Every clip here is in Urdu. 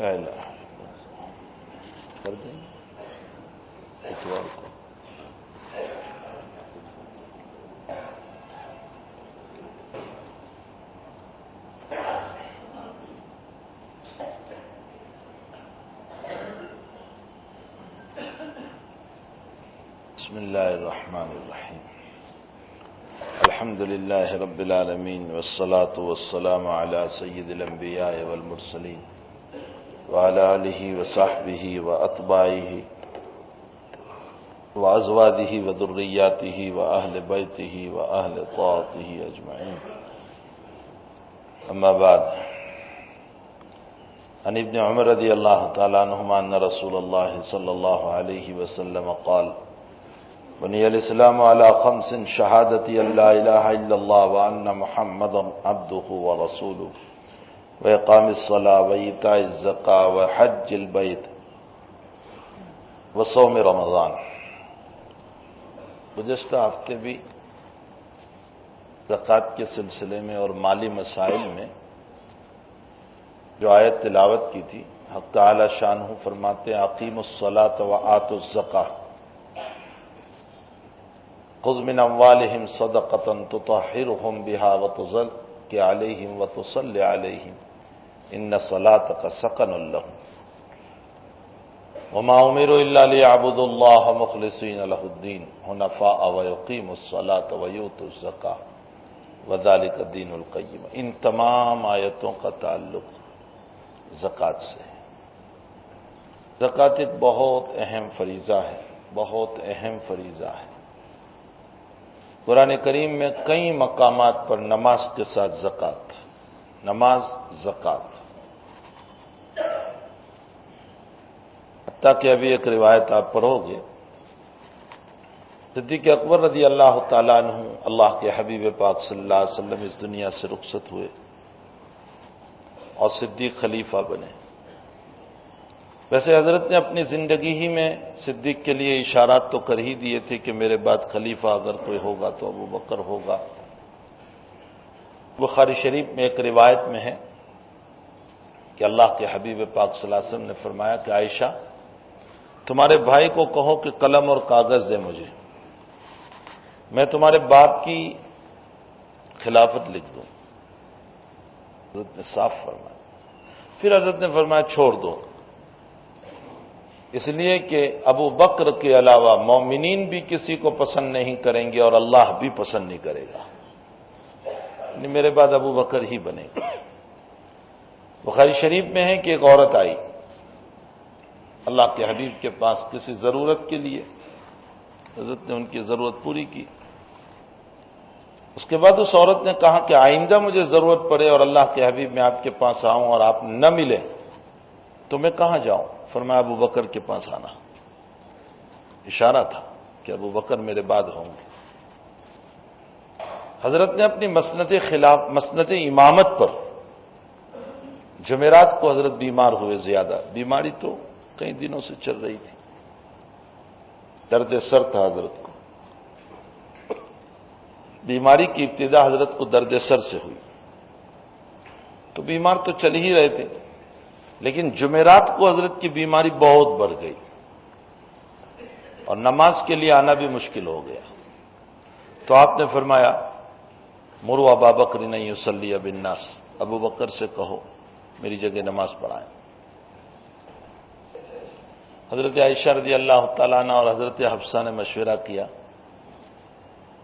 الہ کر دیں اتوار کو بسم اللہ الرحمن الرحیم الحمد للہ رب العالمین والصلاة والسلام علی سید الانبیاء والمرسلین وعلی آلہ وصحبہ واتباعہ وازواجہ وذریاتہ واہل بیتہ واہل طاعتہ اجمعین اما بعد عن ابن عمر رضی اللہ تعالی عنہما ان رسول اللہ صلی اللہ علیہ وسلم قال بني الإسلام على 5 شهادة أن لا إله إلا الله وأن محمدا عبده ورسوله وإقام الصلاة وإيتاء الزكاة وحج البيت وصوم رمضان۔ گزشتہ ہفتے بھی زکوٰۃ کے سلسلے میں اور مالی مسائل میں جو آیت تلاوت کی تھی، حق تعالی شانہ فرماتے ہیں اقیموا الصلاة وآتوا الزکاة خذ من اموالهم صدقة تطهرهم بها وتزكي عليهم وتصلي عليهم ان صلاتك سكن لهم وما امروا الا ليعبدوا الله مخلصين له الدين حنفاء ويقيموا الصلاة ويؤتوا الزكاة وذلك الدين القيم۔ ان تمام آیتوں کا تعلق زکوٰۃ سے ہے۔ زکوٰۃ ایک بہت اہم فریضہ ہے، بہت اہم فریضہ ہے۔ قرآن کریم میں کئی مقامات پر نماز کے ساتھ زکوٰۃ، نماز زکوٰۃ، حتیٰ کہ ابھی ایک روایت آپ پڑھو گے، صدیق اکبر رضی اللہ تعالیٰ عنہ اللہ کے حبیب پاک صلی اللہ علیہ وسلم اس دنیا سے رخصت ہوئے اور صدیق خلیفہ بنے۔ ویسے حضرت نے اپنی زندگی ہی میں صدیق کے لیے اشارات تو کر ہی دیے تھے کہ میرے بعد خلیفہ اگر کوئی ہوگا تو ابو بکر ہوگا۔ بخاری شریف میں ایک روایت میں ہے کہ اللہ کے حبیب پاک صلی اللہ علیہ وسلم نے فرمایا کہ عائشہ تمہارے بھائی کو کہو کہ قلم اور کاغذ دے مجھے، میں تمہارے باپ کی خلافت لکھ دوں۔ حضرت نے صاف فرمایا۔ پھر حضرت نے فرمایا چھوڑ دو، اس لیے کہ ابو بکر کے علاوہ مومنین بھی کسی کو پسند نہیں کریں گے اور اللہ بھی پسند نہیں کرے گا، یعنی میرے بعد ابو بکر ہی بنے گا۔ بخاری شریف میں ہے کہ ایک عورت آئی اللہ کے حبیب کے پاس کسی ضرورت کے لیے، حضرت نے ان کی ضرورت پوری کی۔ اس کے بعد اس عورت نے کہا کہ آئندہ مجھے ضرورت پڑے اور اللہ کے حبیب میں آپ کے پاس آؤں اور آپ نہ ملے تو میں کہاں جاؤں؟ فرمایا ابو بکر کے پاس آنا۔ اشارہ تھا کہ ابو بکر میرے بعد ہوں گے۔ حضرت نے اپنی مسند امامت پر جمعرات کو حضرت بیمار ہوئے، زیادہ بیماری تو کئی دنوں سے چل رہی تھی، درد سر تھا حضرت کو۔ بیماری کی ابتدا حضرت کو درد سر سے ہوئی، تو بیمار تو چل ہی رہے تھے، لیکن جمعرات کو حضرت کی بیماری بہت بڑھ گئی اور نماز کے لیے آنا بھی مشکل ہو گیا۔ تو آپ نے فرمایا مروا ابا بکر ان یصلی بالناس، ابو بکر سے کہو میری جگہ نماز پڑھائیں۔ حضرت عائشہ رضی اللہ تعالیٰ عنہ اور حضرت حفصہ نے مشورہ کیا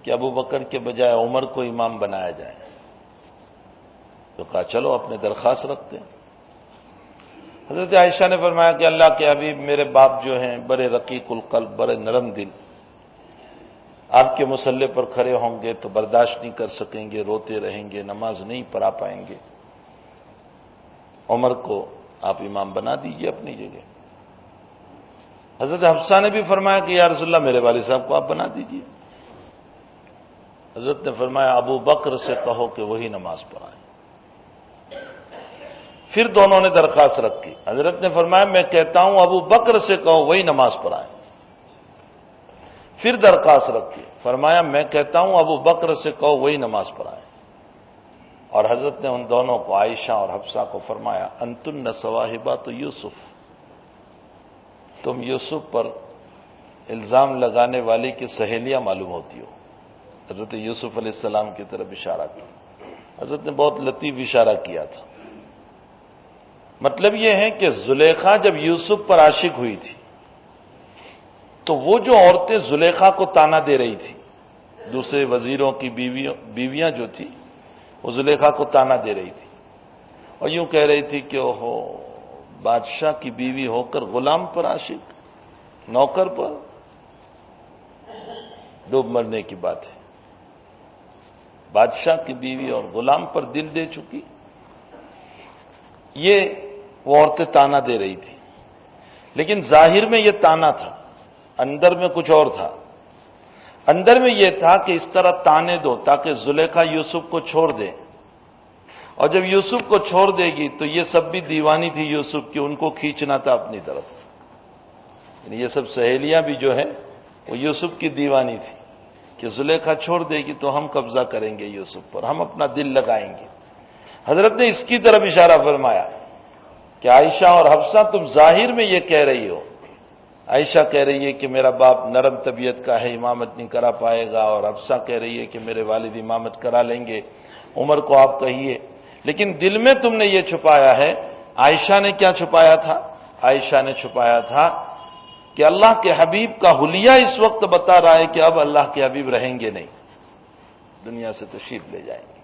کہ ابو بکر کے بجائے عمر کو امام بنایا جائے، تو کہا چلو اپنے درخواست رکھتے ہیں۔ حضرت عائشہ نے فرمایا کہ اللہ کے حبیب میرے باپ جو ہیں بڑے رقیق القلب، بڑے نرم دل، آپ کے مصلی پر کھڑے ہوں گے تو برداشت نہیں کر سکیں گے، روتے رہیں گے، نماز نہیں پڑھا پائیں گے، عمر کو آپ امام بنا دیجئے اپنی جگہ۔ حضرت حفصہ نے بھی فرمایا کہ یا رسول اللہ میرے والد صاحب کو آپ بنا دیجئے۔ حضرت نے فرمایا ابو بکر سے کہو کہ وہی نماز پڑھائیں۔ پھر دونوں نے درخواست رکھی۔ حضرت نے فرمایا میں کہتا ہوں ابو بکر سے کہو وہی نماز پڑھائیں۔ پھر درخواست رکھی، فرمایا میں کہتا ہوں ابو بکر سے کہو وہی نماز پڑھائیں۔ اور حضرت نے ان دونوں کو عائشہ اور حفصہ کو فرمایا انتن صواحبات یوسف، تم یوسف پر الزام لگانے والی کی سہیلیاں معلوم ہوتی ہو۔ حضرت یوسف علیہ السلام کی طرف اشارہ کیا۔ حضرت نے بہت لطیف اشارہ کیا تھا۔ مطلب یہ ہے کہ زلیخا جب یوسف پر عاشق ہوئی تھی تو وہ جو عورتیں زلیخا کو تانا دے رہی تھی، دوسرے وزیروں کی بیویاں جو تھی وہ زلیخا کو تانا دے رہی تھی اور یوں کہہ رہی تھی کہ اوہو، بادشاہ کی بیوی ہو کر غلام پر عاشق، نوکر پر، ڈوب مرنے کی بات ہے۔ بادشاہ کی بیوی اور غلام پر دل دے چکی، یہ وہ عورتیں تانا دے رہی تھی، لیکن ظاہر میں یہ تانا تھا، اندر میں کچھ اور تھا۔ اندر میں یہ تھا کہ اس طرح تانے دو تاکہ زلیخا یوسف کو چھوڑ دے، اور جب یوسف کو چھوڑ دے گی تو یہ سب بھی دیوانی تھی یوسف کی، ان کو کھینچنا تھا اپنی طرف، یعنی یہ سب سہیلیاں بھی جو ہیں وہ یوسف کی دیوانی تھی کہ زلیخا چھوڑ دے گی تو ہم قبضہ کریں گے یوسف پر، ہم اپنا دل لگائیں گے۔ حضرت نے اس کی طرف اشارہ فرمایا کہ عائشہ اور حفصہ تم ظاہر میں یہ کہہ رہی ہو، عائشہ کہہ رہی ہے کہ میرا باپ نرم طبیعت کا ہے، امامت نہیں کرا پائے گا، اور حفصہ کہہ رہی ہے کہ میرے والد امامت کرا لیں گے، عمر کو آپ کہیے، لیکن دل میں تم نے یہ چھپایا ہے۔ عائشہ نے کیا چھپایا تھا؟ عائشہ نے چھپایا تھا کہ اللہ کے حبیب کا حلیہ اس وقت بتا رہا ہے کہ اب اللہ کے حبیب رہیں گے نہیں، دنیا سے تشریف لے جائیں گے۔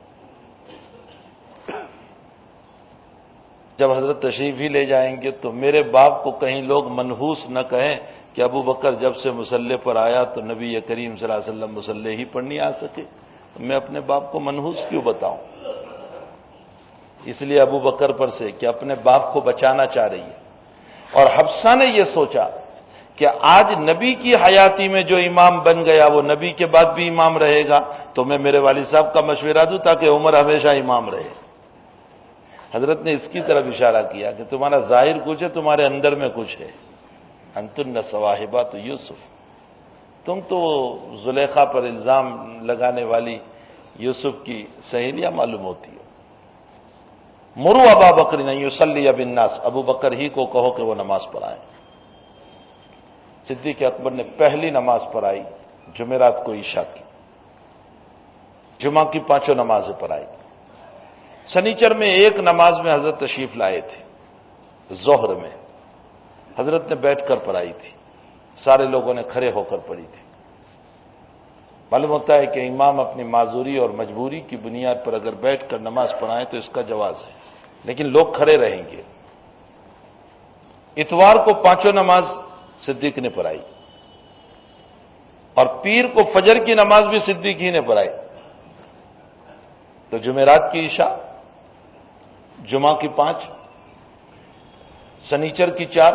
جب حضرت تشریف ہی لے جائیں گے تو میرے باپ کو کہیں لوگ منحوس نہ کہیں کہ ابو بکر جب سے مصلے پر آیا تو نبی کریم صلی اللہ علیہ وسلم مصلے ہی پر نہیں آ سکے، میں اپنے باپ کو منحوس کیوں بتاؤں؟ اس لیے ابو بکر پر سے کہ اپنے باپ کو بچانا چاہ رہی ہے۔ اور حفصہ نے یہ سوچا کہ آج نبی کی حیاتی میں جو امام بن گیا وہ نبی کے بعد بھی امام رہے گا، تو میں میرے والد صاحب کا مشورہ دوں تاکہ عمر ہمیشہ امام رہے۔ حضرت نے اس کی طرف اشارہ کیا کہ تمہارا ظاہر کچھ ہے، تمہارے اندر میں کچھ ہے۔ انتن صواحبات یوسف، تم تو زلیخا پر الزام لگانے والی یوسف کی سہیلیاں معلوم ہوتی ہو۔ مرو ابا بکر ان یصلی بالناس، ابو بکر ہی کو کہو کہ وہ نماز پڑھائیں۔ صدیق اکبر نے پہلی نماز پڑھائی جمعرات کو عشاء کی، جمعہ کی 5 نمازیں پڑھائی۔ سنیچر میں ایک نماز میں حضرت تشریف لائے تھے، ظہر میں حضرت نے بیٹھ کر پڑھائی تھی، سارے لوگوں نے کھڑے ہو کر پڑھی تھی۔ معلوم ہوتا ہے کہ امام اپنی معذوری اور مجبوری کی بنیاد پر اگر بیٹھ کر نماز پڑھائیں تو اس کا جواز ہے، لیکن لوگ کھڑے رہیں گے۔ اتوار کو 5 نماز صدیق نے پڑھائی، اور پیر کو فجر کی نماز بھی صدیق ہی نے پڑھائی۔ تو جمعرات کی عشاء، جمعہ کی 5، سنیچر کی 4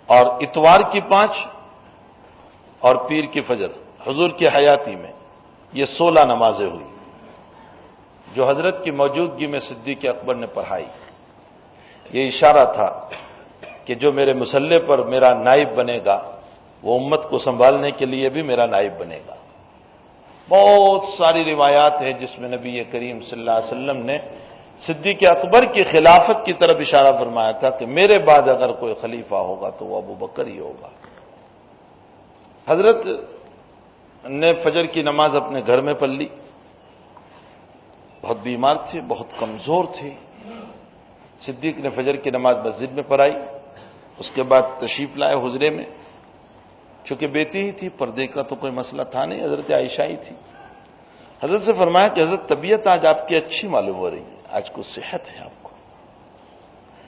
اور اتوار کی 5 اور پیر کی فجر، حضور کی حیاتی میں یہ 16 نمازیں ہوئی جو حضرت کی موجودگی میں صدیق اکبر نے پڑھائی۔ یہ اشارہ تھا کہ جو میرے مصلے پر میرا نائب بنے گا وہ امت کو سنبھالنے کے لیے بھی میرا نائب بنے گا۔ بہت ساری روایات ہیں جس میں نبی کریم صلی اللہ علیہ وسلم نے صدیق اکبر کی خلافت کی طرف اشارہ فرمایا تھا کہ میرے بعد اگر کوئی خلیفہ ہوگا تو وہ ابو بکر ہی ہوگا۔ حضرت نے فجر کی نماز اپنے گھر میں پڑھ لی، بہت بیمار تھے، بہت کمزور تھے۔ صدیق نے فجر کی نماز مسجد میں پڑھائی، اس کے بعد تشریف لائے حجرے میں، چونکہ بیٹی ہی تھی، پردے کا تو کوئی مسئلہ تھا نہیں، حضرت عائشہ ہی تھی۔ حضرت سے فرمایا کہ حضرت طبیعت آج آپ کی اچھی معلوم ہو رہی ہے، آج کچھ صحت ہے آپ کو،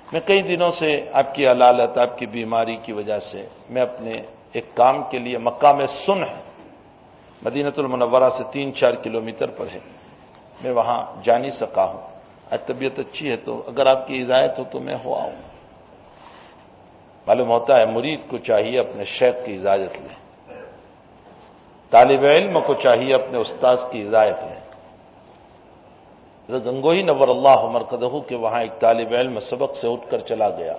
میں کئی دنوں سے آپ کی علالت، آپ کی بیماری کی وجہ سے میں اپنے ایک کام کے لیے مقام سنح مدینہ المنورہ سے 3-4 کلومیٹر پر ہے، میں وہاں جا نہیں سکا ہوں، آج طبیعت اچھی ہے تو اگر آپ کی ہدایت ہو تو میں ہو آؤں۔ معلوم ہوتا ہے مرید کو چاہیے اپنے شیخ کی اجازت لے، طالب علم کو چاہیے اپنے استاذ کی اجازت لے۔ حضرت گنگوہی نور اللہ مرکزہ کے وہاں ایک طالب علم سبق سے اٹھ کر چلا گیا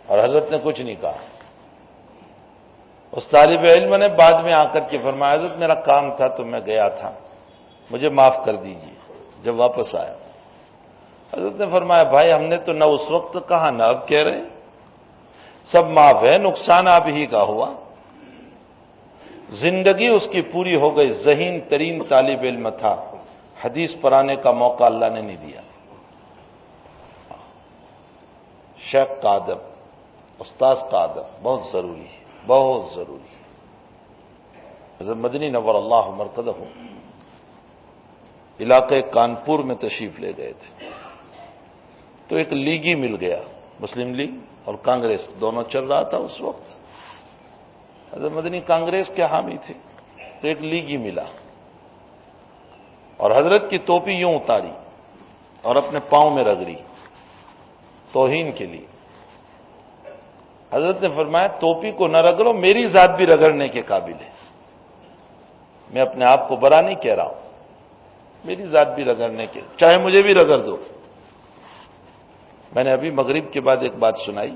اور حضرت نے کچھ نہیں کہا۔ اس طالب علم نے بعد میں آ کر کے فرمایا حضرت میرا کام تھا تو میں گیا تھا، مجھے معاف کر دیجیے. جب واپس آیا حضرت نے فرمایا بھائی ہم نے تو نہ اس وقت کہا نہ اب کہہ رہے ہیں, سب معاف ہے, نقصان آپ ہی کا ہوا. زندگی اس کی پوری ہو گئی, ذہین ترین طالب علم تھا, حدیث پڑھانے کا موقع اللہ نے نہیں دیا. شیخ کا ادب, استاذ کا ادب بہت ضروری ہے, بہت ضروری ہے. حضرت مدنی نور اللہ مرقدہ علاقے کانپور میں تشریف لے گئے تھے, تو ایک لیگی مل گیا, مسلم لیگ اور کانگریس دونوں چل رہا تھا اس وقت. حضرت مدنی کانگریس کے حامی تھے, تو ایک لیگی ملا اور حضرت کی ٹوپی یوں اتاری اور اپنے پاؤں میں رگڑی توہین کے لیے. حضرت نے فرمایا ٹوپی کو نہ رگڑو, میری ذات بھی رگڑنے کے قابل ہے. میں اپنے آپ کو برا نہیں کہہ رہا ہوں, میری ذات بھی رگڑنے کے, چاہے مجھے بھی رگڑ دو. میں نے ابھی مغرب کے بعد ایک بات سنائی,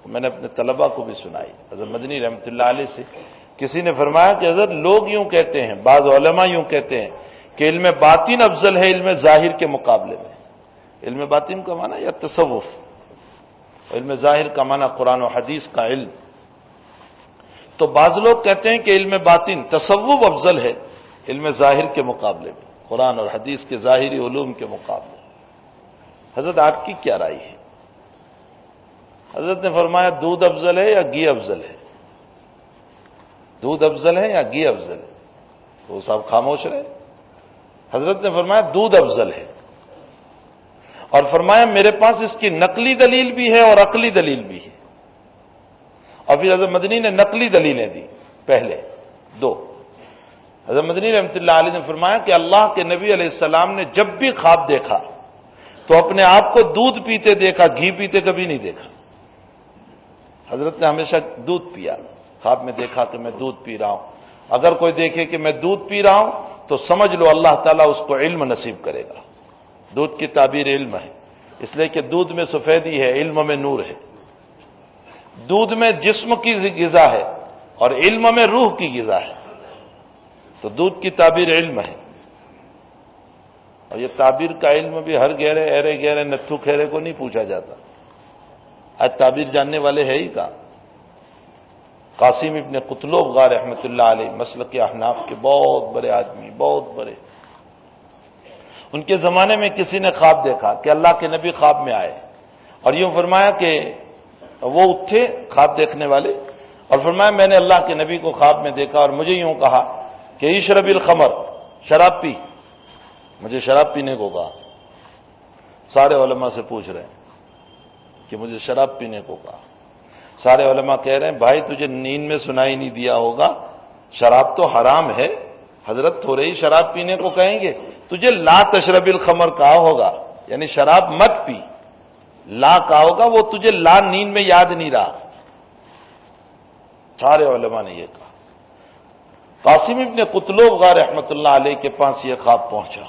میں نے اپنے طلباء کو بھی سنائی. حضرت مدنی رحمۃ اللہ علیہ سے کسی نے فرمایا کہ حضرت لوگ یوں کہتے ہیں, بعض علماء یوں کہتے ہیں کہ علم باطن افضل ہے علم ظاہر کے مقابلے میں. علم باطن کا معنی یا تصوف, علم ظاہر کا معنی قرآن و حدیث کا علم. تو بعض لوگ کہتے ہیں کہ علم باطن تصوف افضل ہے علم ظاہر کے مقابلے میں, قرآن اور حدیث کے ظاہری علوم کے مقابلے. حضرت آپ کی کیا رائے ہے؟ حضرت نے فرمایا دودھ افضل ہے یا گھی افضل ہے؟ دودھ افضل ہے یا گھی افضل ہے؟ تو صاحب خاموش رہے. حضرت نے فرمایا دودھ افضل ہے, اور فرمایا میرے پاس اس کی نقلی دلیل بھی ہے اور عقلی دلیل بھی ہے. اور پھر حضرت مدنی نے نقلی دلیلیں دی پہلے دو. حضرت مدنی رحمۃ اللہ علیہ نے فرمایا کہ اللہ کے نبی علیہ السلام نے جب بھی خواب دیکھا تو اپنے آپ کو دودھ پیتے دیکھا, گھی پیتے کبھی نہیں دیکھا. حضرت نے ہمیشہ دودھ پیا, خواب میں دیکھا کہ میں دودھ پی رہا ہوں. اگر کوئی دیکھے کہ میں دودھ پی رہا ہوں تو سمجھ لو اللہ تعالیٰ اس کو علم نصیب کرے گا. دودھ کی تعبیر علم ہے, اس لیے کہ دودھ میں سفیدی ہے, علم میں نور ہے. دودھ میں جسم کی غذا ہے اور علم میں روح کی غذا ہے. تو دودھ کی تعبیر علم ہے, اور یہ تعبیر کا علم بھی ہر گہرے ایرے گہرے نتھو کھیرے کو نہیں پوچھا جاتا. آج تعبیر جاننے والے ہے ہی کہاں. قاسم ابن قطلوب غار رحمۃ اللہ علیہ مسلک احناف کے بہت بڑے آدمی, بہت بڑے. ان کے زمانے میں کسی نے خواب دیکھا کہ اللہ کے نبی خواب میں آئے اور یوں فرمایا کہ وہ اٹھے خواب دیکھنے والے اور فرمایا میں نے اللہ کے نبی کو خواب میں دیکھا اور مجھے یوں کہا کہ اشرب الخمر, شراب پی. مجھے شراب پینے کو کہا. سارے علماء سے پوچھ رہے ہیں کہ مجھے شراب پینے کو کہا. سارے علماء کہہ رہے ہیں بھائی تجھے نیند میں سنائی نہیں دیا ہوگا, شراب تو حرام ہے, حضرت تھوڑے ہی شراب پینے کو کہیں گے. تجھے لا تشرب الخمر کہا ہوگا, یعنی شراب مت پی. لا کہا ہوگا, وہ تجھے لا نیند میں یاد نہیں رہا. سارے علماء نے یہ کہا. قاسم ابن قطلوب غار رحمۃ اللہ علیہ کے پاس یہ خواب پہنچا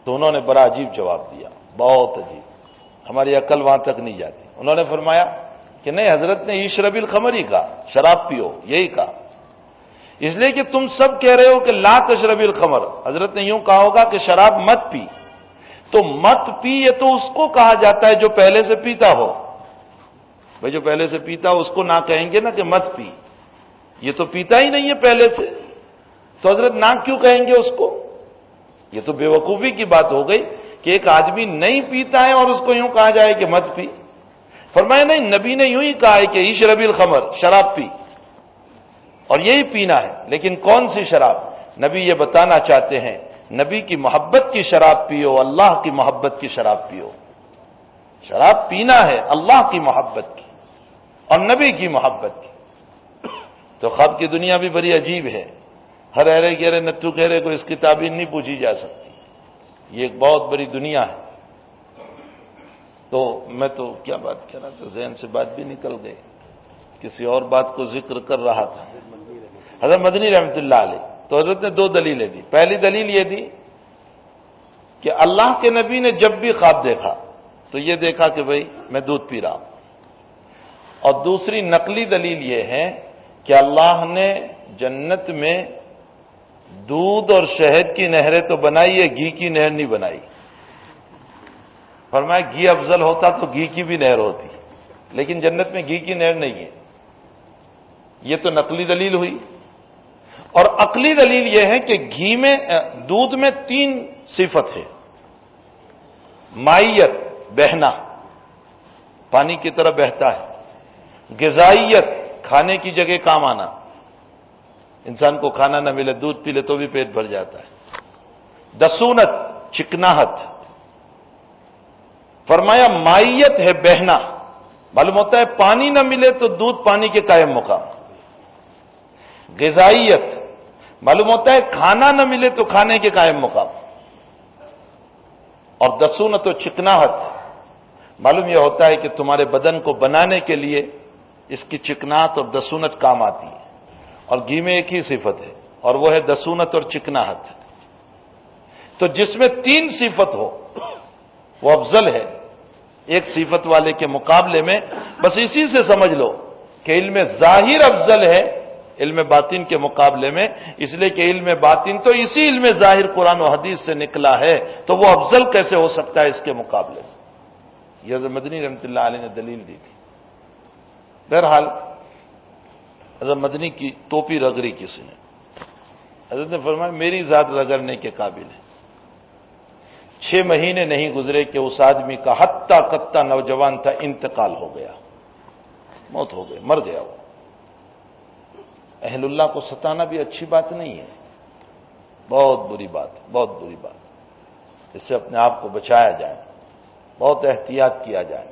تو انہوں نے بڑا عجیب جواب دیا, بہت عجیب, ہماری عقل وہاں تک نہیں جاتی. انہوں نے فرمایا کہ نہیں, حضرت نے اشرب الخمر ہی کہا, شراب پیو, یہی کہا. اس لیے کہ تم سب کہہ رہے ہو کہ لا تشرب الخمر, حضرت نے یوں کہا ہوگا کہ شراب مت پی. تو مت پی یہ تو اس کو کہا جاتا ہے جو پہلے سے پیتا ہو. بھائی جو پہلے سے پیتا ہو اس کو نہ کہیں گے نا کہ مت پی, یہ تو پیتا ہی نہیں ہے پہلے سے, تو حضرت نہ کیوں کہیں گے اس کو؟ یہ تو بے وقوفی کی بات ہو گئی کہ ایک آدمی نہیں پیتا ہے اور اس کو یوں کہا جائے کہ مت پی. فرمایا نہیں, نبی نے یوں ہی کہا ہے کہ اشرب الخمر, شراب پی, اور یہی پینا ہے. لیکن کون سی شراب؟ نبی یہ بتانا چاہتے ہیں نبی کی محبت کی شراب پیو, اللہ کی محبت کی شراب پیو. شراب پینا ہے اللہ کی محبت کی اور نبی کی محبت کی. تو خواب کی دنیا بھی بڑی عجیب ہے, ہر ایرے گہرے نتھو گہرے کو اس کی تعبیر نہیں پوچھی جا سکتی. یہ ایک بہت بڑی دنیا ہے. تو میں تو کیا بات کر رہا تھا, ذہن سے بات بھی نکل گئی, کسی اور بات کو ذکر کر رہا تھا. حضرت مدنی رحمۃ اللہ علیہ, تو حضرت نے دو دلیلیں دی. پہلی دلیل یہ دی کہ اللہ کے نبی نے جب بھی خواب دیکھا تو یہ دیکھا کہ بھئی میں دودھ پی رہا ہوں. اور دوسری نقلی دلیل یہ ہے کہ اللہ نے جنت میں دودھ اور شہد کی نہریں تو بنائی ہے، گھی کی نہر نہیں بنائی۔ فرمایا گھی افضل ہوتا تو گھی کی بھی نہر ہوتی، لیکن جنت میں گھی کی نہر نہیں ہے۔ یہ تو نقلی دلیل ہوئی، اور عقلی دلیل یہ ہے کہ گھی میں، دودھ میں 3 صفت ہے۔ مائیت، بہنا، پانی کی طرح بہتا ہے۔ غذائیت، کھانے کی جگہ کام آنا، انسان کو کھانا نہ ملے دودھ پی لے تو بھی پیٹ بھر جاتا ہے۔ دسونت، چکناہٹ۔ فرمایا مائیت ہے بہنا، معلوم ہوتا ہے پانی نہ ملے تو دودھ پانی کے قائم مقام۔ غذائیت، معلوم ہوتا ہے کھانا نہ ملے تو کھانے کے قائم مقام۔ اور دسونت و چکناہٹ، معلوم یہ ہوتا ہے کہ تمہارے بدن کو بنانے کے لیے اس کی چکناہٹ اور دسونت کام آتی ہے، اور گھی میں ایک ہی صفت ہے، اور وہ ہے دسونت اور چکناہٹ۔ تو جس میں 3 صفت ہو وہ افضل ہے ایک صفت والے کے مقابلے میں۔ بس اسی سے سمجھ لو کہ علم ظاہر افضل ہے علم باطن کے مقابلے میں، اس لیے کہ علم باطن تو اسی علم ظاہر قرآن و حدیث سے نکلا ہے، تو وہ افضل کیسے ہو سکتا ہے اس کے مقابلے میں؟ یہ حضرت مدنی رحمۃ اللہ علیہ نے دلیل دی تھی۔ بہرحال حضرت مدنی کی ٹوپی رگڑی کسی نے، حضرت نے فرمایا میری ذات رگڑنے کے قابل ہے۔ 6 مہینے نہیں گزرے کہ اس آدمی کا ہتہ کتہ نوجوان تھا، انتقال ہو گیا، موت ہو گئی، مر گیا وہ۔ اہل اللہ کو ستانا بھی اچھی بات نہیں ہے، بہت بری بات، بہت بری بات۔ اس سے اپنے آپ کو بچایا جائے، بہت احتیاط کیا جائے۔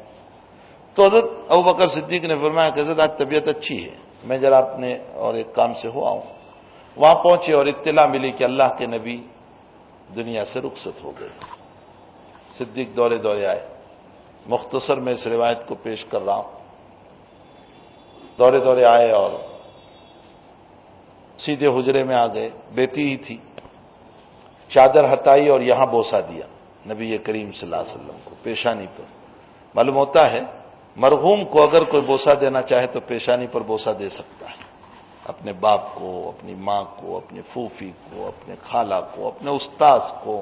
تو حضرت ابوبکر صدیق نے فرمایا کہ حضرت آج طبیعت اچھی ہے، میں ذرا اپنے اور ایک کام سے ہو آؤں۔ وہاں پہنچے اور اطلاع ملی کہ اللہ کے نبی دنیا سے رخصت ہو گئے۔ صدیق دورے دورے آئے، مختصر میں اس روایت کو پیش کر رہا ہوں۔ دورے دورے آئے اور سیدھے حجرے میں آ گئے، بیٹی ہی تھی، چادر ہٹائی اور یہاں بوسہ دیا نبی کریم صلی اللہ علیہ وسلم کو پیشانی پر۔ معلوم ہوتا ہے مرحوم کو اگر کوئی بوسہ دینا چاہے تو پیشانی پر بوسہ دے سکتا ہے، اپنے باپ کو، اپنی ماں کو، اپنے پھوپھی کو، اپنے خالہ کو، اپنے استاذ کو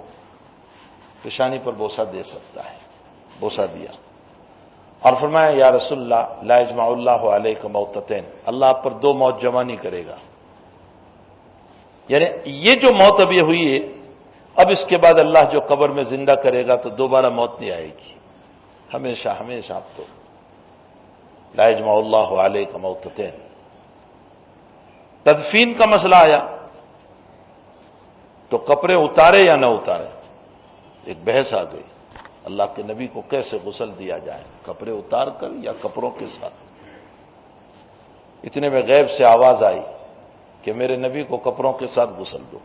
پیشانی پر بوسہ دے سکتا ہے۔ بوسہ دیا اور فرمایا یا رسول اللہ لا یجمع اللہ علیک موتتین، اللہ آپ پر 2 موت جمع نہیں کرے گا۔ یعنی یہ جو موت ابھی ہوئی ہے، اب اس کے بعد اللہ جو قبر میں زندہ کرے گا تو دوبارہ موت نہیں آئے گی، ہمیشہ ہمیشہ آپ کو لا یجمع اللہ علیک موتتین۔ تدفین کا مسئلہ آیا تو کپڑے اتارے یا نہ اتارے، ایک بحث آ گئی، اللہ کے نبی کو کیسے غسل دیا جائے، کپڑے اتار کر یا کپڑوں کے ساتھ؟ اتنے میں غیب سے آواز آئی کہ میرے نبی کو کپڑوں کے ساتھ غسل دو،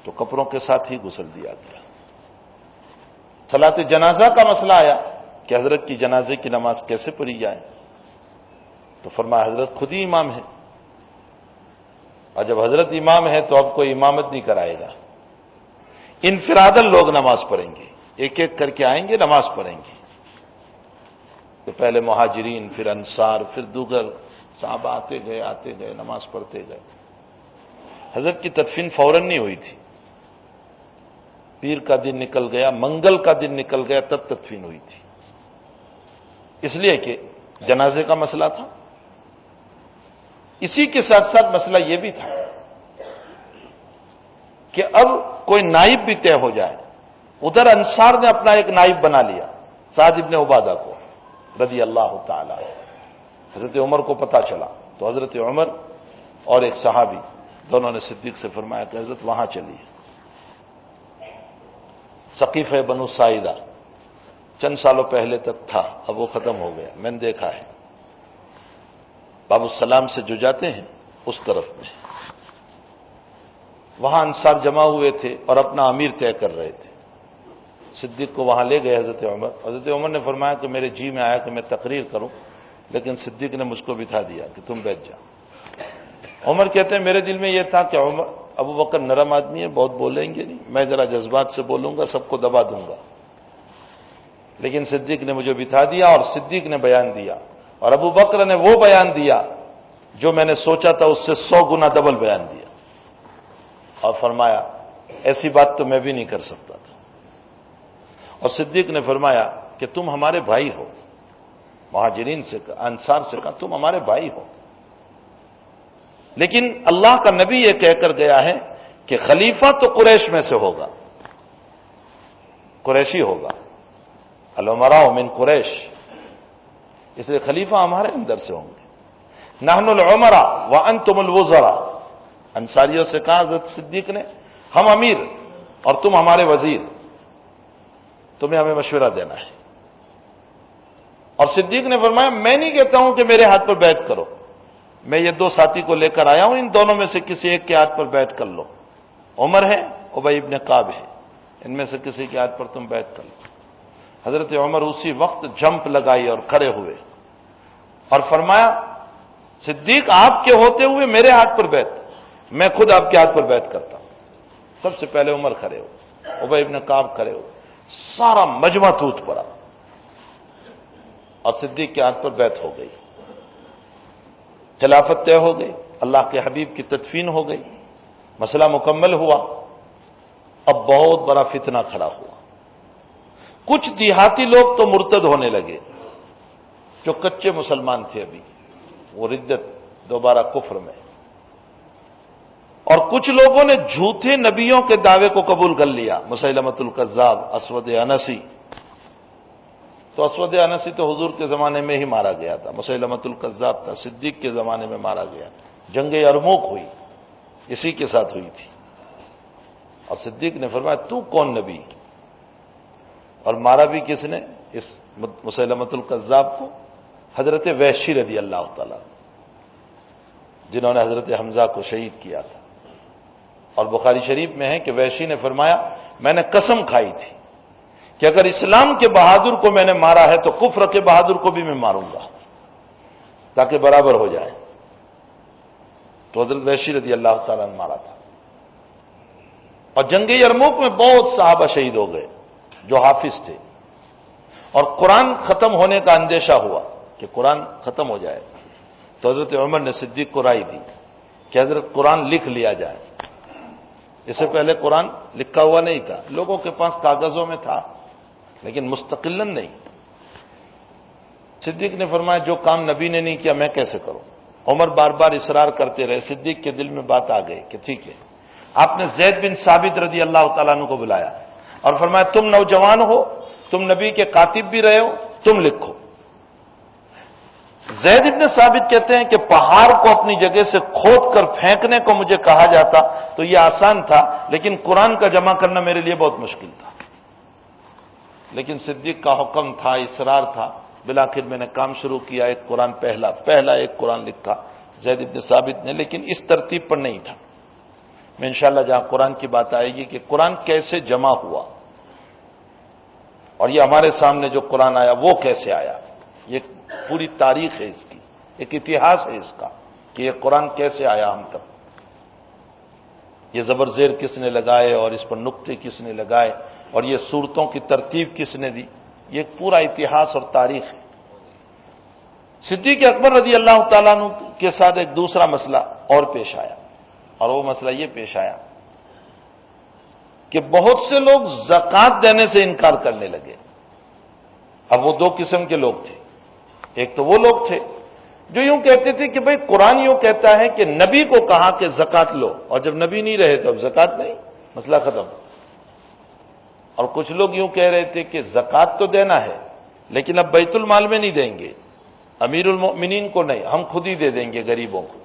تو کپڑوں کے ساتھ ہی غسل دیا گیا۔ صلاۃ جنازہ کا مسئلہ آیا کہ حضرت کی جنازے کی نماز کیسے پڑھی جائے، تو فرمایا حضرت خود ہی امام ہے، اور جب حضرت امام ہے تو اب کوئی امامت نہیں کرائے گا، انفرادن لوگ نماز پڑھیں گے، ایک ایک کر کے آئیں گے نماز پڑھیں گے۔ تو پہلے مہاجرین، پھر انصار، پھر دوسر صحابہ آتے گئے نماز پڑھتے گئے۔ حضرت کی تدفین فوراً نہیں ہوئی تھی، پیر کا دن نکل گیا، منگل کا دن نکل گیا، تب تدفین ہوئی تھی، اس لیے کہ جنازے کا مسئلہ تھا۔ اسی کے ساتھ ساتھ مسئلہ یہ بھی تھا کہ اب کوئی نائب بھی طے ہو جائے۔ ادھر انصار نے اپنا ایک نائب بنا لیا، سعد ابن عبادہ کو رضی اللہ تعالی عنہ۔ حضرت عمر کو پتا چلا تو حضرت عمر اور ایک صحابی دونوں نے صدیق سے فرمایا کہ حضرت وہاں چلیے۔ ثقیفہ بنو ساعدہ چند سالوں پہلے تک تھا، اب وہ ختم ہو گیا، میں نے دیکھا ہے، باب السلام سے جو جاتے ہیں اس طرف میں، وہاں انصار جمع ہوئے تھے اور اپنا امیر طے کر رہے تھے۔ صدیق کو وہاں لے گئے حضرت عمر۔ حضرت عمر نے فرمایا کہ میرے جی میں آیا کہ میں تقریر کروں، لیکن صدیق نے مجھ کو بٹھا دیا کہ تم بیٹھ جاؤ۔ عمر کہتے ہیں میرے دل میں یہ تھا کہ عمر ابو بکر نرم آدمی ہے، بہت بولیں گے نہیں، میں ذرا جذبات سے بولوں گا، سب کو دبا دوں گا، لیکن صدیق نے مجھے بٹھا دیا اور صدیق نے بیان دیا، اور ابو بکر نے وہ بیان دیا جو میں نے سوچا تھا اس سے 100 گنا ڈبل بیان دیا۔ اور فرمایا ایسی بات تو میں بھی نہیں کر سکتا تھا. اور صدیق نے فرمایا کہ تم ہمارے بھائی ہو. مہاجرین سے انصار سے کہا تم ہمارے بھائی ہو، لیکن اللہ کا نبی یہ کہہ کر گیا ہے کہ خلیفہ تو قریش میں سے ہوگا، قریشی ہوگا، الامراء من قریش، اس لیے خلیفہ ہمارے اندر سے ہوں گے. نحن العمراء وانتم الوزراء، انصاریوں سے کہا حضرت صدیق نے ہم امیر اور تم ہمارے وزیر، تمہیں ہمیں مشورہ دینا ہے. اور صدیق نے فرمایا میں نہیں کہتا ہوں کہ میرے ہاتھ پر بیعت کرو، میں یہ دو ساتھی کو لے کر آیا ہوں، ان دونوں میں سے کسی ایک کے ہاتھ پر بیعت کر لو. عمر ہے، ابی ابن کعب ہے، ان میں سے کسی کے ہاتھ پر تم بیعت کر لو. حضرت عمر اسی وقت جمپ لگائی اور کھڑے ہوئے اور فرمایا صدیق آپ کے ہوتے ہوئے میرے ہاتھ پر بیعت، میں خود آپ کے ہاتھ پر بیعت کرتا ہوں. سب سے پہلے عمر کھڑے ہوئے، ابی ابن کعب کھڑے ہوئے، سارا مجمع ٹوٹ پڑا اور صدیق کے ہاتھ پر بیعت ہو گئی. خلافت طے ہو گئی، اللہ کے حبیب کی تدفین ہو گئی، مسئلہ مکمل ہوا. اب بہت بڑا فتنہ کھڑا ہوا. کچھ دیہاتی لوگ تو مرتد ہونے لگے، جو کچے مسلمان تھے ابھی، وہ ردت دوبارہ کفر میں. اور کچھ لوگوں نے جھوٹے نبیوں کے دعوے کو قبول کر لیا، مسیلمۃ الکذاب، اسود انسی. تو اسود انسی تو حضور کے زمانے میں ہی مارا گیا تھا، مسیلمۃ الکذاب تھا صدیق کے زمانے میں مارا گیا. جنگ یرموک ہوئی، اسی کے ساتھ ہوئی تھی. اور صدیق نے فرمایا تو کون نبی؟ اور مارا بھی کس نے اس مسیلمۃ الکذاب کو؟ حضرت وحشی رضی اللہ تعالیٰ، جنہوں نے حضرت حمزہ کو شہید کیا تھا. اور بخاری شریف میں ہے کہ وحشی نے فرمایا میں نے قسم کھائی تھی کہ اگر اسلام کے بہادر کو میں نے مارا ہے تو کفر کے بہادر کو بھی میں ماروں گا تاکہ برابر ہو جائے. تو حضرت وحشی رضی اللہ تعالیٰ نے مارا تھا. اور جنگ یرموک میں بہت صحابہ شہید ہو گئے جو حافظ تھے. اور قرآن ختم ہونے کا اندیشہ ہوا کہ قرآن ختم ہو جائے، تو حضرت عمر نے صدیق کو رائے دی کہ حضرت قرآن لکھ لیا جائے. اس سے پہلے قرآن لکھا ہوا نہیں تھا، لوگوں کے پاس کاغذوں میں تھا لیکن مستقلاً نہیں. صدیق نے فرمایا جو کام نبی نے نہیں کیا میں کیسے کروں؟ عمر بار بار اصرار کرتے رہے. صدیق کے دل میں بات آ گئی کہ ٹھیک ہے. آپ نے زید بن ثابت رضی اللہ تعالیٰ عنہ کو بلایا اور فرمایا تم نوجوان ہو، تم نبی کے کاتب بھی رہے ہو، تم لکھو. زید بن ثابت کہتے ہیں کہ پہاڑ کو اپنی جگہ سے کھود کر پھینکنے کو مجھے کہا جاتا تو یہ آسان تھا، لیکن قرآن کا جمع کرنا میرے لیے بہت مشکل تھا. لیکن صدیق کا حکم تھا، اصرار تھا. بالآخر میں نے کام شروع کیا. ایک قرآن پہلا ایک قرآن لکھا زید بن ثابت نے، لیکن اس ترتیب پر نہیں تھا. میں انشاءاللہ جہاں قرآن کی بات آئے گی کہ قرآن کیسے جمع ہوا اور یہ ہمارے سامنے جو قرآن آیا وہ کیسے آیا، یہ پوری تاریخ ہے اس کی، ایک اتہاس ہے اس کا کہ یہ قرآن کیسے آیا ہم تک. یہ زبر زیر کس نے لگائے اور اس پر نقطے کس نے لگائے اور یہ صورتوں کی ترتیب کس نے دی، یہ ایک پورا اتہاس اور تاریخ ہے. صدیق اکبر رضی اللہ تعالیٰ عنہ کے ساتھ ایک دوسرا مسئلہ اور پیش آیا، اور وہ مسئلہ یہ پیش آیا کہ بہت سے لوگ زکوٰۃ دینے سے انکار کرنے لگے. اب وہ دو قسم کے لوگ تھے. ایک تو وہ لوگ تھے جو یوں کہتے تھے کہ بھئی قرآن یوں کہتا ہے کہ نبی کو کہا کہ زکوٰۃ لو، اور جب نبی نہیں رہے تو اب زکوٰۃ نہیں، مسئلہ ختم. اور کچھ لوگ یوں کہہ رہے تھے کہ زکوٰۃ تو دینا ہے لیکن اب بیت المال میں نہیں دیں گے، امیر المؤمنین کو نہیں، ہم خود ہی دے دیں گے غریبوں کو.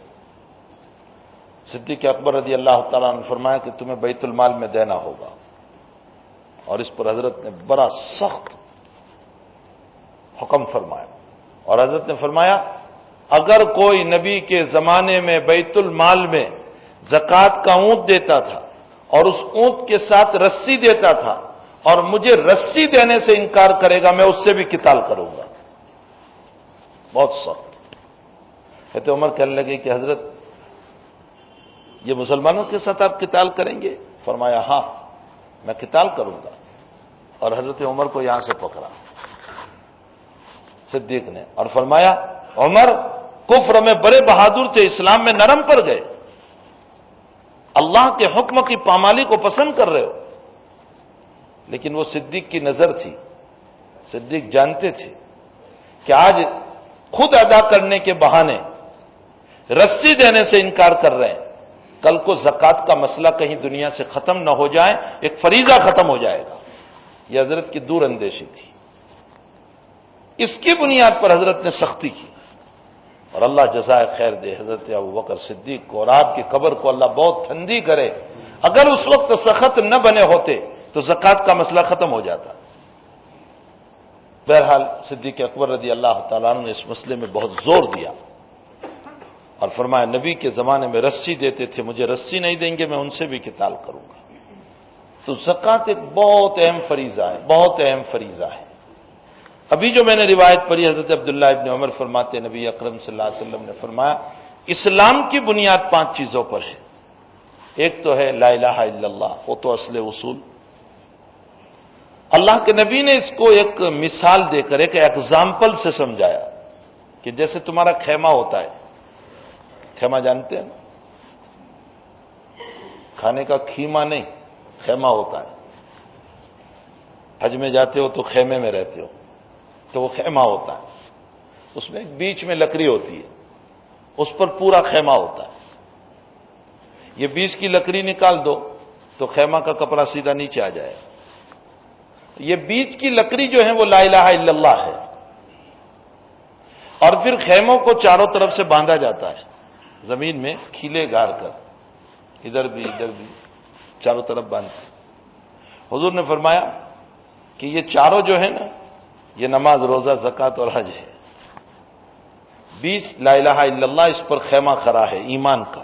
صدیق اکبر رضی اللہ تعالیٰ نے فرمایا کہ تمہیں بیت المال میں دینا ہوگا. اور اس پر حضرت نے بڑا سخت حکم فرمایا، اور حضرت نے فرمایا اگر کوئی نبی کے زمانے میں بیت المال میں زکوٰۃ کا اونٹ دیتا تھا اور اس اونٹ کے ساتھ رسی دیتا تھا اور مجھے رسی دینے سے انکار کرے گا میں اس سے بھی قتال کروں گا. بہت سخت. کہتے عمر کہنے لگے کہ حضرت یہ مسلمانوں کے ساتھ آپ قتال کریں گے؟ فرمایا ہاں میں قتال کروں گا. اور حضرت عمر کو یہاں سے پکڑا صدیق نے اور فرمایا عمر کفر میں بڑے بہادر تھے، اسلام میں نرم پڑ گئے، اللہ کے حکم کی پامالی کو پسند کر رہے ہو. لیکن وہ صدیق کی نظر تھی. صدیق جانتے تھے کہ آج خود ادا کرنے کے بہانے رسی دینے سے انکار کر رہے ہیں، کل کو زکوٰۃ کا مسئلہ کہیں دنیا سے ختم نہ ہو جائے، ایک فریضہ ختم ہو جائے گا. یہ حضرت کی دور اندیشی تھی. اس کی بنیاد پر حضرت نے سختی کی، اور اللہ جزائے خیر دے حضرت ابوبکر صدیق کو، اور آپ کی قبر کو اللہ بہت ٹھنڈی کرے. اگر اس وقت سخت نہ بنے ہوتے تو زکوٰۃ کا مسئلہ ختم ہو جاتا. بہرحال صدیق اکبر رضی اللہ تعالیٰ عنہ نے اس مسئلے میں بہت زور دیا اور فرمایا نبی کے زمانے میں رسی دیتے تھے، مجھے رسی نہیں دیں گے میں ان سے بھی قتال کروں گا. تو زکوٰۃ ایک بہت اہم فریضہ ہے، بہت اہم فریضہ ہے. ابھی جو میں نے روایت پڑھی حضرت عبداللہ ابن عمر فرماتے نبی اکرم صلی اللہ علیہ وسلم نے فرمایا اسلام کی بنیاد 5 چیزوں پر ہے. ایک تو ہے لا الہ الا اللہ، وہ تو اصل اصول. اللہ کے نبی نے اس کو ایک مثال دے کر ایک ایگزامپل سے سمجھایا کہ جیسے تمہارا خیمہ ہوتا ہے. خیمہ جانتے ہیں نا؟ کھانے کا خیمہ نہیں، خیمہ ہوتا ہے. حج میں جاتے ہو تو خیمے میں رہتے ہو تو وہ خیمہ ہوتا ہے. اس میں ایک بیچ میں لکڑی ہوتی ہے، اس پر پورا خیمہ ہوتا ہے. یہ بیچ کی لکڑی نکال دو تو خیمہ کا کپڑا سیدھا نیچے آ جائے. یہ بیچ کی لکڑی جو ہے وہ لا الہ الا اللہ ہے. اور پھر خیموں کو چاروں طرف سے باندھا جاتا ہے زمین میں کھیلے گاڑ کر، ادھر بھی چاروں طرف باندھتے. حضور نے فرمایا کہ یہ چاروں جو ہے نا، یہ نماز، روزہ، زکوٰۃ اور حج ہے. بیچ لا الہ الا اللہ، اس پر خیمہ کھڑا ہے ایمان کا.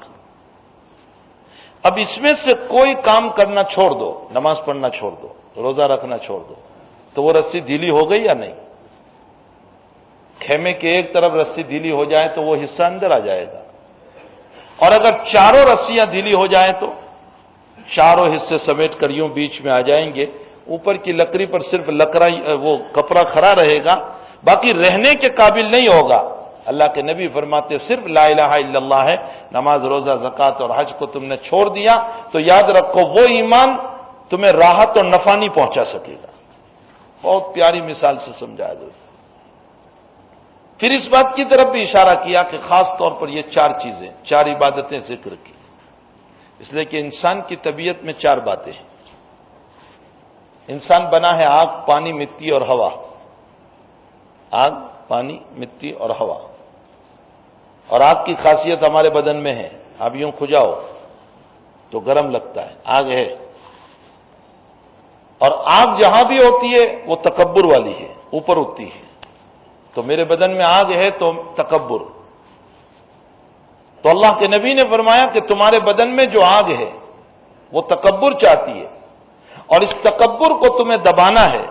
اب اس میں سے کوئی کام کرنا چھوڑ دو، نماز پڑھنا چھوڑ دو، روزہ رکھنا چھوڑ دو، تو وہ رسی ڈھیلی ہو گئی یا نہیں؟ خیمے کے ایک طرف رسی ڈھیلی ہو جائے تو وہ حصہ اندر آ جائے گا، اور اگر چاروں رسیاں ڈھیلی ہو جائیں تو چاروں حصے سمیٹ کر یوں بیچ میں آ جائیں گے. اوپر کی لکڑی پر صرف وہ کپڑا کھڑا رہے گا، باقی رہنے کے قابل نہیں ہوگا. اللہ کے نبی فرماتے صرف لا الہ الا اللہ ہے. نماز، روزہ، زکوٰۃ اور حج کو تم نے چھوڑ دیا تو یاد رکھو وہ ایمان تمہیں راحت اور نفع نہیں پہنچا سکے گا. بہت پیاری مثال سے سمجھایا گیا. پھر اس بات کی طرف بھی اشارہ کیا کہ خاص طور پر یہ 4 چیزیں، 4 عبادتیں ذکر کی، اس لیے کہ انسان کی طبیعت میں 4 باتیں ہیں. انسان بنا ہے آگ، پانی، مٹی اور ہوا. آگ، پانی، مٹی اور ہوا. اور آگ کی خاصیت ہمارے بدن میں ہے، آپ یوں کھجاؤ تو گرم لگتا ہے، آگ ہے. اور آگ جہاں بھی ہوتی ہے وہ تکبر والی ہے، اوپر اٹھتی ہے. تو میرے بدن میں آگ ہے تو تکبر. تو اللہ کے نبی نے فرمایا کہ تمہارے بدن میں جو آگ ہے وہ تکبر چاہتی ہے، اور اس تکبر کو تمہیں دبانا ہے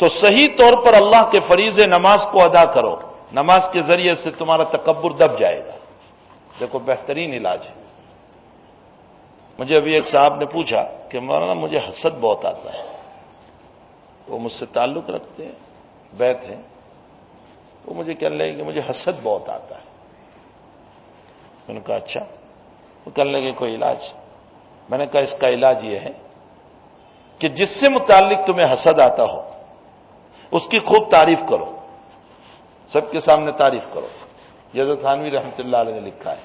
تو صحیح طور پر اللہ کے فریضے نماز کو ادا کرو. نماز کے ذریعے سے تمہارا تکبر دب جائے گا. دیکھو بہترین علاج ہے. مجھے ابھی ایک صاحب نے پوچھا کہ مولانا مجھے حسد بہت آتا ہے. وہ مجھ سے تعلق رکھتے ہیں، بیت ہیں، وہ مجھے کہنے لگے کہ مجھے حسد بہت آتا ہے. میں نے کہا اچھا. وہ کہنے لگے کوئی علاج؟ میں نے کہا اس کا علاج یہ ہے کہ جس سے متعلق تمہیں حسد آتا ہو اس کی خوب تعریف کرو، سب کے سامنے تعریف کرو. حضرت تھانوی رحمۃ اللہ علیہ نے لکھا ہے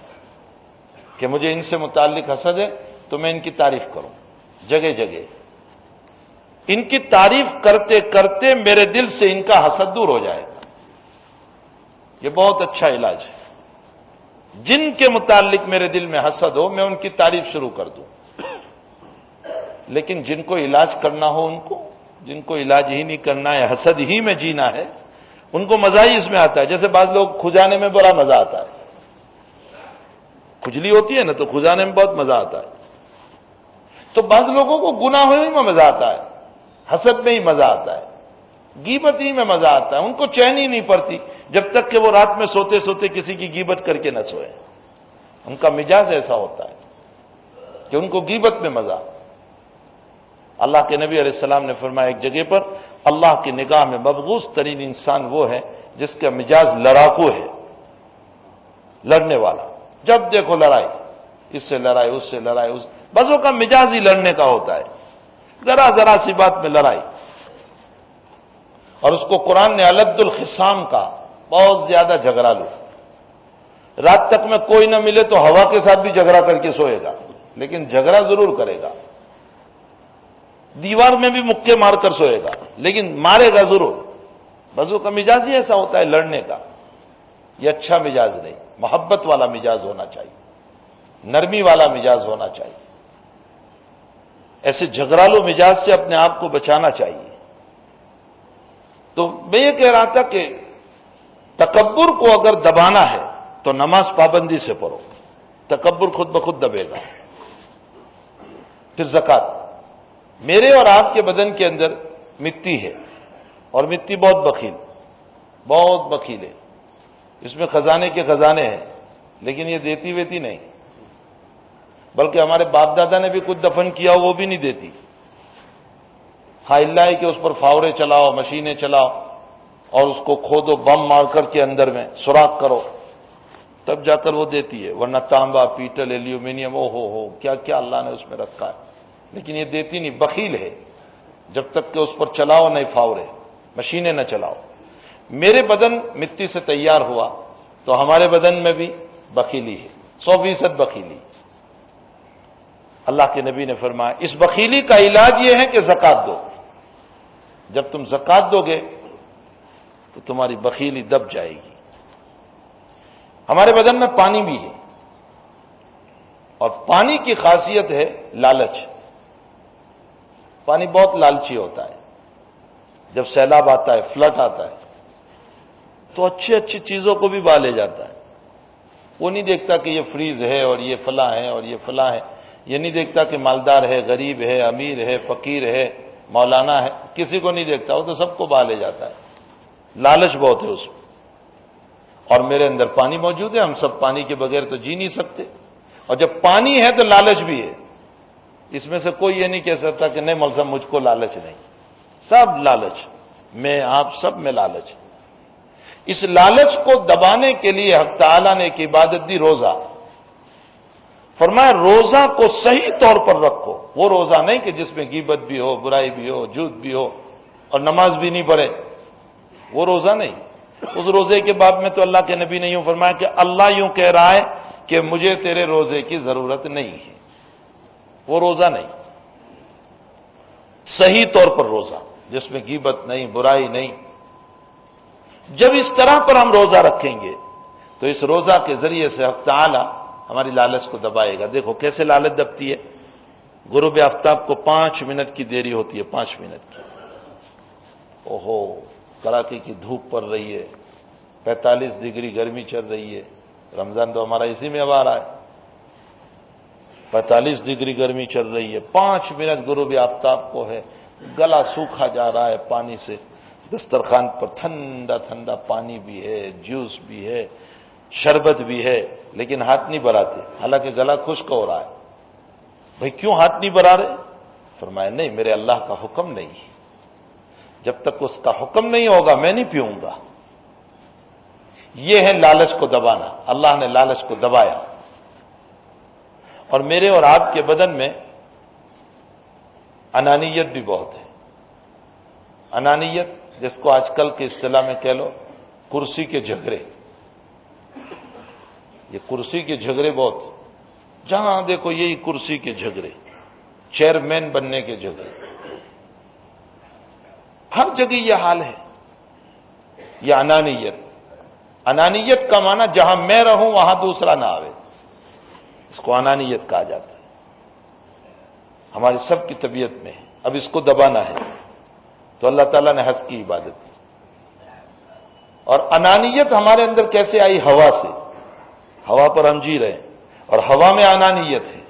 کہ مجھے ان سے متعلق حسد ہے تو میں ان کی تعریف کروں جگہ جگہ. ان کی تعریف کرتے کرتے میرے دل سے ان کا حسد دور ہو جائے گا. یہ بہت اچھا علاج ہے. جن کے متعلق میرے دل میں حسد ہو میں ان کی تعریف شروع کر دوں. لیکن جن کو علاج کرنا ہو، ان کو، جن کو علاج ہی نہیں کرنا ہے، حسد ہی میں جینا ہے، ان کو مزہ ہی اس میں آتا ہے. جیسے بعض لوگ کھجانے میں بڑا مزہ آتا ہے. کھجلی ہوتی ہے نا تو کھجانے میں بہت مزہ آتا ہے. تو بعض لوگوں کو گناہ ہی میں مزہ آتا ہے، حسد میں ہی مزہ آتا ہے، غیبت ہی میں مزہ آتا ہے. ان کو چین ہی نہیں پڑتی جب تک کہ وہ رات میں سوتے سوتے کسی کی غیبت کر کے نہ سوئے. ان کا مزاج ایسا ہوتا ہے کہ ان کو غیبت میں مزہ. اللہ کے نبی علیہ السلام نے فرمایا ایک جگہ پر اللہ کی نگاہ میں مبغوض ترین انسان وہ ہے جس کا مزاج لڑاکو ہے، لڑنے والا. جب دیکھو لڑائی. اس سے لڑائی، اس سے لڑائی، بسوں کا مزاج ہی لڑنے کا ہوتا ہے، ذرا ذرا سی بات میں لڑائی. اور اس کو قرآن نے الد الخصام کا، بہت زیادہ جھگڑا لو. رات تک میں کوئی نہ ملے تو ہوا کے ساتھ بھی جھگڑا کر کے سوئے گا، لیکن جھگڑا ضرور کرے گا. دیوار میں بھی مکے مار کر سوئے گا، لیکن مارے گا ضرور. بسوں کا مزاج ہی ایسا ہوتا ہے لڑنے کا. یہ اچھا مزاج نہیں، محبت والا مزاج ہونا چاہیے، نرمی والا مزاج ہونا چاہیے. ایسے جھگڑالو مزاج سے اپنے آپ کو بچانا چاہیے. تو میں یہ کہہ رہا تھا کہ تکبر کو اگر دبانا ہے تو نماز پابندی سے پڑھو، تکبر خود بخود دبے گا. پھر زکات. میرے اور آپ کے بدن کے اندر مٹی ہے، اور مٹی بہت بخیل ہے. اس میں خزانے کے خزانے ہیں، لیکن یہ دیتی ویتی نہیں. بلکہ ہمارے باپ دادا نے بھی کچھ دفن کیا وہ بھی نہیں دیتی. ہاں اللہ ہے کہ اس پر فاورے چلاؤ، مشینیں چلاؤ، اور اس کو کھودو بم مار کر کے اندر میں سوراخ کرو، تب جا کر وہ دیتی ہے. ورنہ تانبا، پیتل، ایلومینیم، ہو کیا کیا اللہ نے اس میں رکھا ہے، لیکن یہ دیتی نہیں، بخیل ہے. جب تک کہ اس پر چلاؤ نہیں فاورے، مشینیں نہ چلاؤ. میرے بدن مٹی سے تیار ہوا تو ہمارے بدن میں بھی بخیلی ہے، 100% بخیلی. اللہ کے نبی نے فرمایا اس بخیلی کا علاج یہ ہے کہ زکات دو. جب تم زکات دو گے تو تمہاری بخیلی دب جائے گی. ہمارے بدن میں پانی بھی ہے، اور پانی کی خاصیت ہے لالچ. پانی بہت لالچی ہوتا ہے. جب سیلاب آتا ہے، فلڈ آتا ہے، تو اچھی اچھی چیزوں کو بھی بہا لے جاتا ہے. وہ نہیں دیکھتا کہ یہ فریز ہے اور یہ فلاں ہے اور یہ فلاں ہے. یہ نہیں دیکھتا کہ مالدار ہے، غریب ہے، امیر ہے، فقیر ہے، مولانا ہے، کسی کو نہیں دیکھتا. وہ تو سب کو بہا لے جاتا ہے. لالچ بہت ہے اس میں. اور میرے اندر پانی موجود ہے، ہم سب پانی کے بغیر تو جی نہیں سکتے. اور جب پانی ہے تو لالچ بھی ہے. اس میں سے کوئی یہ نہیں کہہ سکتا کہ نہیں مولوی صاحب مجھ کو لالچ نہیں. سب لالچ، میں آپ سب میں لالچ. اس لالچ کو دبانے کے لیے حق تعالیٰ نے ایک عبادت دی، روزہ. فرمایا روزہ کو صحیح طور پر رکھو. وہ روزہ نہیں کہ جس میں غیبت بھی ہو، برائی بھی ہو، جھوٹ بھی ہو، اور نماز بھی نہیں پڑھے. وہ روزہ نہیں. اس روزے کے باب میں تو اللہ کے نبی نے یوں فرمایا کہ اللہ یوں کہہ رہا ہے کہ مجھے تیرے روزے کی ضرورت نہیں ہے. وہ روزہ نہیں. صحیح طور پر روزہ جس میں غیبت نہیں، برائی نہیں. جب اس طرح پر ہم روزہ رکھیں گے تو اس روزہ کے ذریعے سے حق تعالی ہماری لالچ کو دبائے گا. دیکھو کیسے لالچ دبتی ہے. غروب آفتاب کو 5 منٹ کی دیری ہوتی ہے، 5 منٹ کی. اوہو، کڑاکے کی دھوپ پڑ رہی ہے، 45 ڈگری گرمی چل رہی ہے. رمضان تو ہمارا اسی میں اب آ رہا ہے. 45 ڈگری گرمی چل رہی ہے، 5 منٹ غروب آفتاب کو ہے. گلا سوکھا جا رہا ہے پانی سے. دسترخوان پر ٹھنڈا ٹھنڈا پانی بھی ہے، جوس بھی ہے، شربت بھی ہے، لیکن ہاتھ نہیں بڑھاتے، حالانکہ گلا خشک ہو رہا ہے. بھئی کیوں ہاتھ نہیں بڑھا رہے؟ فرمایا نہیں، میرے اللہ کا حکم نہیں. جب تک اس کا حکم نہیں ہوگا میں نہیں پیوں گا. یہ ہے لالچ کو دبانا. اللہ نے لالچ کو دبایا. اور میرے اور آپ کے بدن میں انانیت بھی بہت ہے. انانیت جس کو آج کل کے اصطلاح میں کہہ لو کرسی کے جھگڑے. یہ کرسی کے جھگڑے بہت، جہاں دیکھو یہی کرسی کے جھگڑے، چیئرمین بننے کے جھگڑے. ہر جگہ یہ حال ہے. یہ انانیت. انانیت کا معنی جہاں میں رہوں وہاں دوسرا نہ آوے، اس کو انانیت کہا جاتا ہے. ہماری سب کی طبیعت میں ہے. اب اس کو دبانا ہے تو اللہ تعالیٰ نے حج کی عبادت کی. اور انانیت ہمارے اندر کیسے آئی؟ ہوا سے. ہوا پر ہم جی رہے ہیں اور ہوا میں انانیت ہے.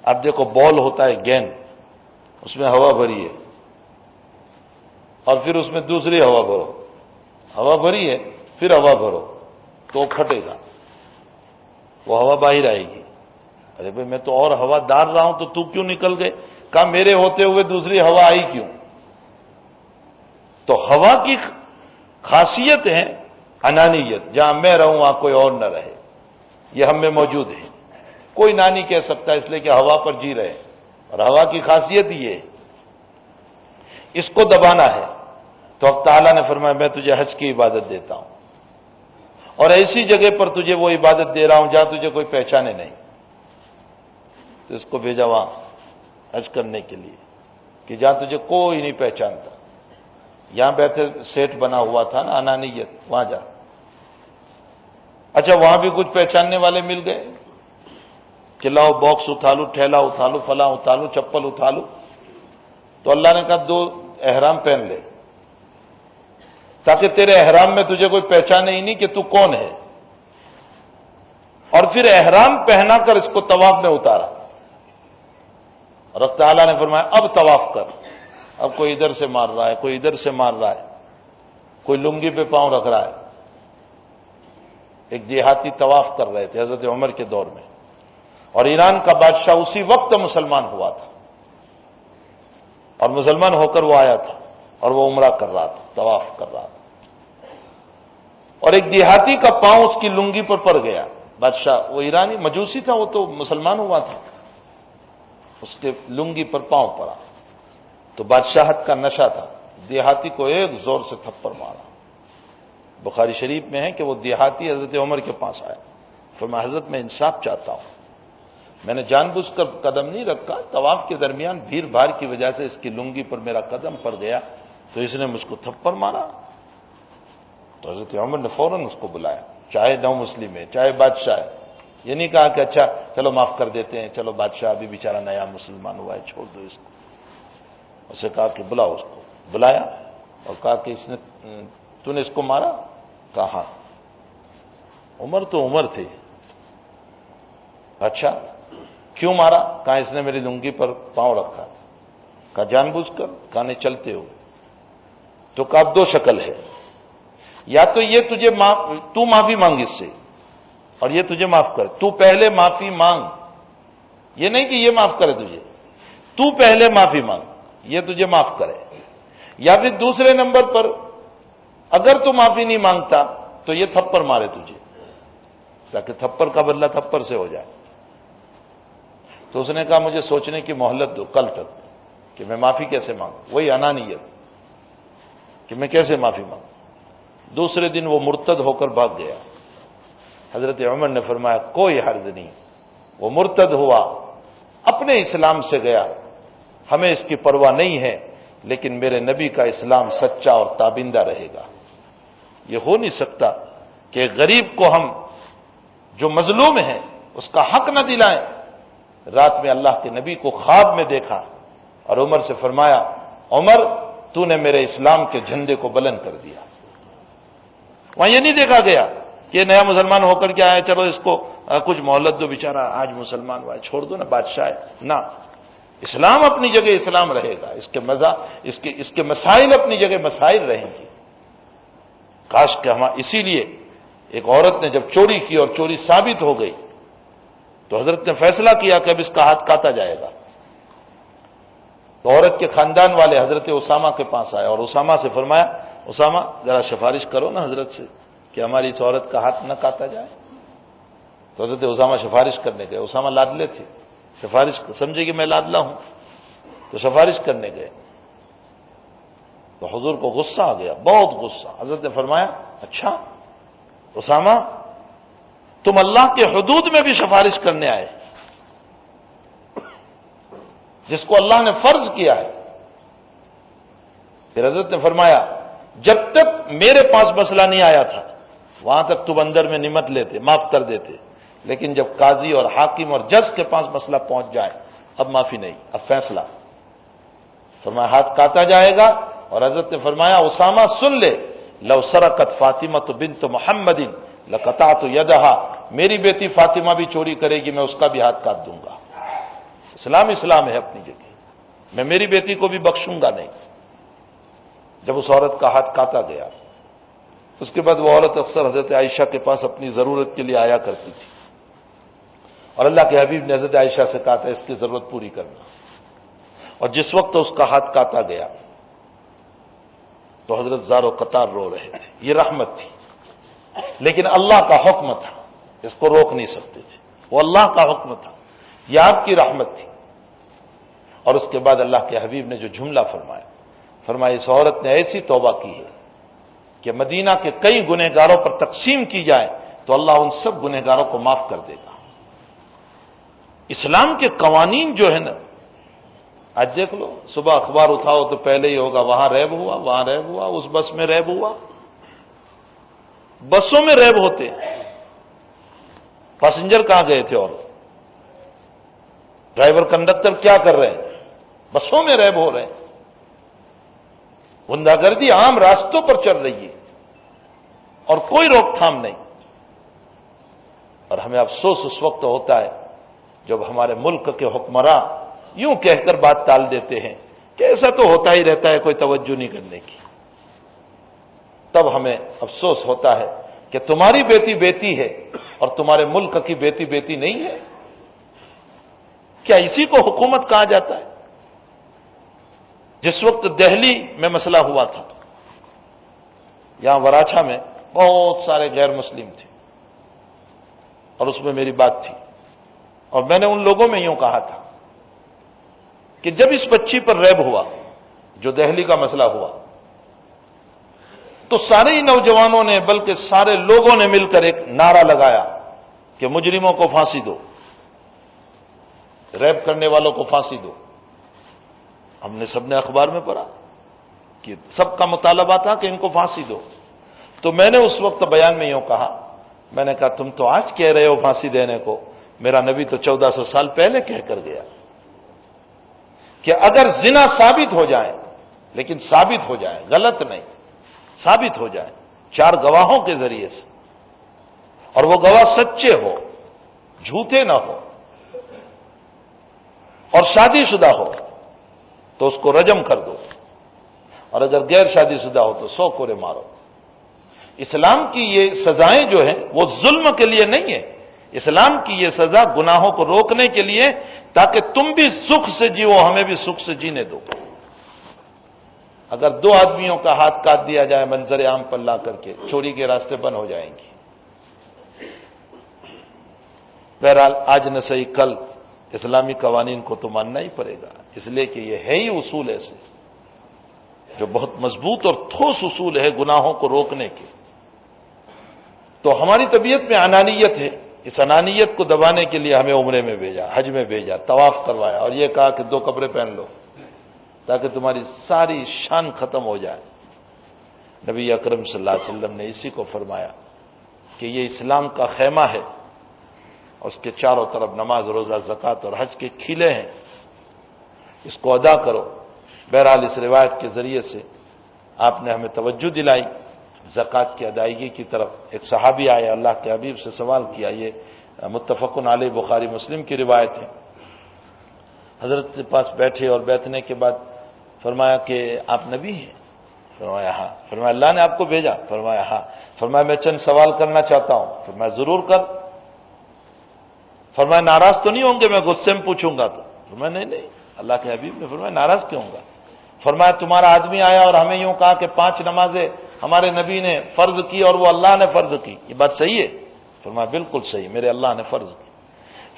اب دیکھو بال ہوتا ہے، گیند، اس میں ہوا بھری ہے، اور پھر اس میں دوسری ہوا بھرو. ہوا بھری ہے پھر ہوا بھرو تو پھٹے گا، وہ ہوا باہر آئے گی. ارے بھائی میں تو اور ہوا ڈال رہا ہوں تو کیوں نکل گئے؟ کہا میرے ہوتے ہوئے دوسری ہوا آئی کیوں؟ تو ہوا کی خاصیت ہے انانیت، جہاں میں رہوں وہاں کوئی اور نہ رہے. یہ ہم میں موجود ہے. کوئی نہ نہیں کہہ سکتا اس لیے کہ ہوا پر جی رہے، اور ہوا کی خاصیت یہ ہے اس کو دبانا ہے. تو اب تعالیٰ نے فرمایا میں تجھے حج کی عبادت دیتا ہوں، اور ایسی جگہ پر تجھے وہ عبادت دے رہا ہوں جہاں تجھے کوئی پہچانے نہیں. تو اس کو بھیجا وہاں حج کرنے کے لیے کہ جہاں تجھے کوئی نہیں پہچانتا. یہاں بیٹھے سیٹ بنا ہوا تھا نا انانیت، وہاں جا. اچھا وہاں بھی کچھ پہچاننے والے مل گئے کہ لاؤ باکس اٹھا لو، ٹھیلا اٹھا لو، فلاں اٹھا لو، چپل اٹھا لو. تو اللہ نے کہا 2 احرام پہن لے تاکہ تیرے احرام میں تجھے کوئی پہچانے ہی نہیں کہ تو کون ہے. اور پھر احرام پہنا کر اس کو طواف میں اتارا، اور اب تعالیٰ نے فرمایا اب طواف کر. اب کوئی ادھر سے مار رہا ہے، کوئی ادھر سے مار رہا ہے، کوئی لنگی پہ پاؤں رکھ رہا ہے. ایک دیہاتی طواف کر رہے تھے حضرت عمر کے دور میں، اور ایران کا بادشاہ اسی وقت مسلمان ہوا تھا، اور مسلمان ہو کر وہ آیا تھا اور وہ عمرہ کر رہا تھا، طواف کر رہا تھا. اور ایک دیہاتی کا پاؤں اس کی لنگی پر پڑ گیا. بادشاہ وہ ایرانی مجوسی تھا، وہ تو مسلمان ہوا تھا، اس کے لنگی پر پاؤں پڑا. تو بادشاہت کا نشہ تھا، دیہاتی کو ایک زور سے تھپڑ مارا. بخاری شریف میں ہے کہ وہ دیہاتی حضرت عمر کے پاس آیا، فرمایا حضرت میں انصاف چاہتا ہوں، میں نے جان بوجھ کر قدم نہیں رکھا، طواف کے درمیان بھیڑ بھاڑ کی وجہ سے اس کی لنگی پر میرا قدم پڑ گیا تو اس نے مجھ کو تھپڑ مارا. تو حضرت عمر نے فوراً اس کو بلایا، چاہے نو مسلم ہے چاہے بادشاہ ہے. یہ نہیں کہا کہ اچھا چلو معاف کر دیتے ہیں، چلو بادشاہ ابھی بیچارہ نیا مسلمان ہوا ہے چھوڑ دو اس کو. اسے کہا کہ بلاؤ اس کو. بلایا اور کہا کہ تو نے اس کو مارا؟ کہا ہاں. عمر تو عمر تھے. اچھا کیوں مارا؟ کہا اس نے میری لنگی پر پاؤں رکھا تھا. کہا جان بوجھ کر؟ کہا نہیں چلتے ہو. تو کہا اب 2 شکل ہے، یا تو یہ تجھے تو معافی مانگ اس سے اور یہ تجھے معاف کرے. تو پہلے معافی مانگ، یہ نہیں کہ یہ معاف کرے تجھے، تو پہلے معافی مانگ یہ تجھے معاف کرے. یا پھر دوسرے نمبر پر اگر تو معافی نہیں مانگتا تو یہ تھپڑ مارے تجھے، تاکہ تھپڑ کا بدلہ تھپڑ سے ہو جائے. تو اس نے کہا مجھے سوچنے کی مہلت دو کل تک کہ میں معافی کیسے مانگوں. وہی انانیت کہ میں کیسے معافی مانگوں. دوسرے دن وہ مرتد ہو کر بھاگ گیا. حضرت عمر نے فرمایا کوئی حرج نہیں، وہ مرتد ہوا، اپنے اسلام سے گیا، ہمیں اس کی پرواہ نہیں ہے، لیکن میرے نبی کا اسلام سچا اور تابندہ رہے گا. یہ ہو نہیں سکتا کہ غریب کو ہم جو مظلوم ہے اس کا حق نہ دلائیں. رات میں اللہ کے نبی کو خواب میں دیکھا اور عمر سے فرمایا عمر تو نے میرے اسلام کے جھنڈے کو بلند کر دیا. وہاں یہ نہیں دیکھا گیا کہ نیا مسلمان ہو کر کے آیا چلو اس کو کچھ مہلت دو، بیچارہ آج مسلمان ہوا ہے چھوڑ دو نا، بادشاہ ہے نہ. اسلام اپنی جگہ اسلام رہے گا، اس کے مسائل اپنی جگہ مسائل رہیں گے. کاش کہ ہم اسی لیے ایک عورت نے جب چوری کی اور چوری ثابت ہو گئی تو حضرت نے فیصلہ کیا کہ اب اس کا ہاتھ کاٹا جائے گا. تو عورت کے خاندان والے حضرت اسامہ کے پاس آئے اور اسامہ سے فرمایا اسامہ ذرا سفارش کرو نا حضرت سے کہ ہماری اس عورت کا ہاتھ نہ کاٹا جائے. تو حضرت اسامہ سفارش کرنے گئے. اسامہ لادلے تھے، سفارش سمجھے کہ میں لادلا ہوں تو سفارش کرنے گئے. تو حضور کو غصہ آ گیا، بہت غصہ. حضرت نے فرمایا اچھا اسامہ تم اللہ کے حدود میں بھی سفارش کرنے آئے جس کو اللہ نے فرض کیا ہے. پھر حضرت نے فرمایا جب تک میرے پاس مسئلہ نہیں آیا تھا وہاں تک تم اندر میں نمٹ لیتے، معاف کر دیتے، لیکن جب قاضی اور حاکم اور جج کے پاس مسئلہ پہنچ جائے اب معافی نہیں، اب فیصلہ. فرمایا ہاتھ کاٹا جائے گا. اور حضرت نے فرمایا اسامہ سن لے لو سرقت فاطمہ بنت محمد لقطعت یدہا، میری بیٹی فاطمہ بھی چوری کرے گی میں اس کا بھی ہاتھ کاٹ دوں گا. اسلام ہے اپنی جگہ، میں میری بیٹی کو بھی بخشوں گا نہیں. جب اس عورت کا ہاتھ کاٹا گیا اس کے بعد وہ عورت اکثر حضرت عائشہ کے پاس اپنی ضرورت کے لیے آیا کرتی تھی، اور اللہ کے حبیب نے حضرت عائشہ سے کہا تھا اس کی ضرورت پوری کرنا. اور جس وقت اس کا ہاتھ کاٹا گیا تو حضرت زار و قطار رو رہے تھے. یہ رحمت تھی، لیکن اللہ کا حکم تھا اس کو روک نہیں سکتے تھے، وہ اللہ کا حکم تھا، یہ آپ کی رحمت تھی۔ اور اس کے بعد اللہ کے حبیب نے جو جملہ فرمایا اس عورت نے ایسی توبہ کی ہے کہ مدینہ کے کئی گنہگاروں پر تقسیم کی جائے تو اللہ ان سب گنہگاروں کو معاف کر دے گا۔ اسلام کے قوانین جو ہے نا، آج دیکھ لو، صبح اخبار اٹھاؤ تو پہلے ہی ہوگا وہاں ریب ہوا، وہاں ریب ہوا، اس بس میں ریب ہوا۔ بسوں میں ریب ہوتے ہیں، پاسنجر کہاں گئے تھے اور ڈرائیور کنڈکٹر کیا کر رہے ہیں؟ بسوں میں ریب ہو رہے ہیں۔ غنڈہ گردی عام راستوں پر چل رہی ہے اور کوئی روک تھام نہیں۔ اور ہمیں افسوس اس وقت ہوتا ہے جب ہمارے ملک کے حکمراں یوں کہہ کر بات ٹال دیتے ہیں کہ ایسا تو ہوتا ہی رہتا ہے، کوئی توجہ نہیں کرنے کی۔ تب ہمیں افسوس ہوتا ہے کہ تمہاری بیٹی بیٹی ہے اور تمہارے ملک کی بیٹی بیٹی نہیں ہے۔ کیا اسی کو حکومت کہا جاتا ہے؟ جس وقت دہلی میں مسئلہ ہوا تھا، یہاں وراچھا میں بہت سارے غیر مسلم تھے اور اس میں میری بات تھی، اور میں نے ان لوگوں میں یوں کہا تھا کہ جب اس بچی پر ریب ہوا، جو دہلی کا مسئلہ ہوا، تو سارے ہی نوجوانوں نے بلکہ سارے لوگوں نے مل کر ایک نعرہ لگایا کہ مجرموں کو پھانسی دو، ریپ کرنے والوں کو پھانسی دو۔ ہم نے سب نے اخبار میں پڑھا کہ سب کا مطالبہ تھا کہ ان کو پھانسی دو۔ تو میں نے اس وقت بیان میں یوں کہا، میں نے کہا تم تو آج کہہ رہے ہو پھانسی دینے کو، میرا نبی تو 1400 سال پہلے کہہ کر گیا کہ اگر زنا ثابت ہو جائے، لیکن ثابت ہو جائے، غلط نہیں، ثابت ہو جائے 4 گواہوں کے ذریعے سے، اور وہ گواہ سچے ہو، جھوٹے نہ ہو، اور شادی شدہ ہو تو اس کو رجم کر دو، اور اگر غیر شادی شدہ ہو تو 100 کوڑے مارو۔ اسلام کی یہ سزائیں جو ہیں وہ ظلم کے لیے نہیں ہے، اسلام کی یہ سزا گناہوں کو روکنے کے لیے، تاکہ تم بھی سکھ سے جیو، ہمیں بھی سکھ سے جینے دو۔ اگر 2 آدمیوں کا ہاتھ کاٹ دیا جائے منظر عام پر لا کر کے، چوری کے راستے بند ہو جائیں گے۔ بہرحال آج نہ صحیح کل اسلامی قوانین کو تو ماننا ہی پڑے گا، اس لیے کہ یہ ہے ہی اصول ایسے جو بہت مضبوط اور ٹھوس اصول ہے گناہوں کو روکنے کے۔ تو ہماری طبیعت میں انانیت ہے، اس انانیت کو دبانے کے لیے ہمیں عمرے میں بھیجا، حج میں بھیجا، طواف کروایا، اور یہ کہا کہ 2 کپڑے پہن لو تاکہ تمہاری ساری شان ختم ہو جائے۔ نبی اکرم صلی اللہ علیہ وسلم نے اسی کو فرمایا کہ یہ اسلام کا خیمہ ہے، اس کے چاروں طرف نماز، روزہ، زکوٰۃ اور حج کے کھیلے ہیں، اس کو ادا کرو۔ بہرحال اس روایت کے ذریعے سے آپ نے ہمیں توجہ دلائی زکوٰۃ کی ادائیگی کی طرف۔ ایک صحابی آئے، اللہ کے حبیب سے سوال کیا، یہ متفق علیہ بخاری مسلم کی روایت ہے۔ حضرت کے پاس بیٹھے اور بیٹھنے کے بعد فرمایا کہ آپ نبی ہیں؟ فرمایا ہاں۔ فرمایا اللہ نے آپ کو بھیجا؟ فرمایا ہاں۔ فرمایا میں چند سوال کرنا چاہتا ہوں۔ فرمایا ضرور کر۔ فرمایا ناراض تو نہیں ہوں گے میں غصے میں پوچھوں گا تو؟ فرمایا نہیں نہیں۔ اللہ کے حبیب نے فرمایا ناراض کیوں ہوں گا؟ فرمایا تمہارا آدمی آیا اور ہمیں یوں کہا کہ 5 نمازیں ہمارے نبی نے فرض کی اور وہ اللہ نے فرض کی، یہ بات صحیح ہے؟ فرمایا بالکل صحیح، میرے اللہ نے فرض کی۔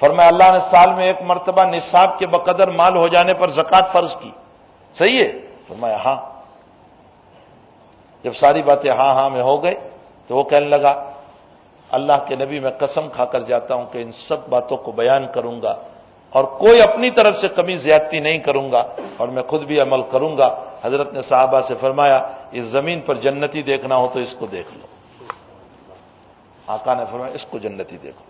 فرمایا اللہ نے سال میں 1 مرتبہ نصاب کے بقدر مال ہو جانے پر زکوٰۃ فرض کی، صحیح ہے؟ فرمایا ہاں۔ جب ساری باتیں ہاں ہاں میں ہو گئی تو وہ کہنے لگا اللہ کے نبی میں قسم کھا کر جاتا ہوں کہ ان سب باتوں کو بیان کروں گا اور کوئی اپنی طرف سے کمی زیادتی نہیں کروں گا، اور میں خود بھی عمل کروں گا۔ حضرت نے صحابہ سے فرمایا اس زمین پر جنتی دیکھنا ہو تو اس کو دیکھ لو۔ آقا نے فرمایا اس کو جنتی دیکھو۔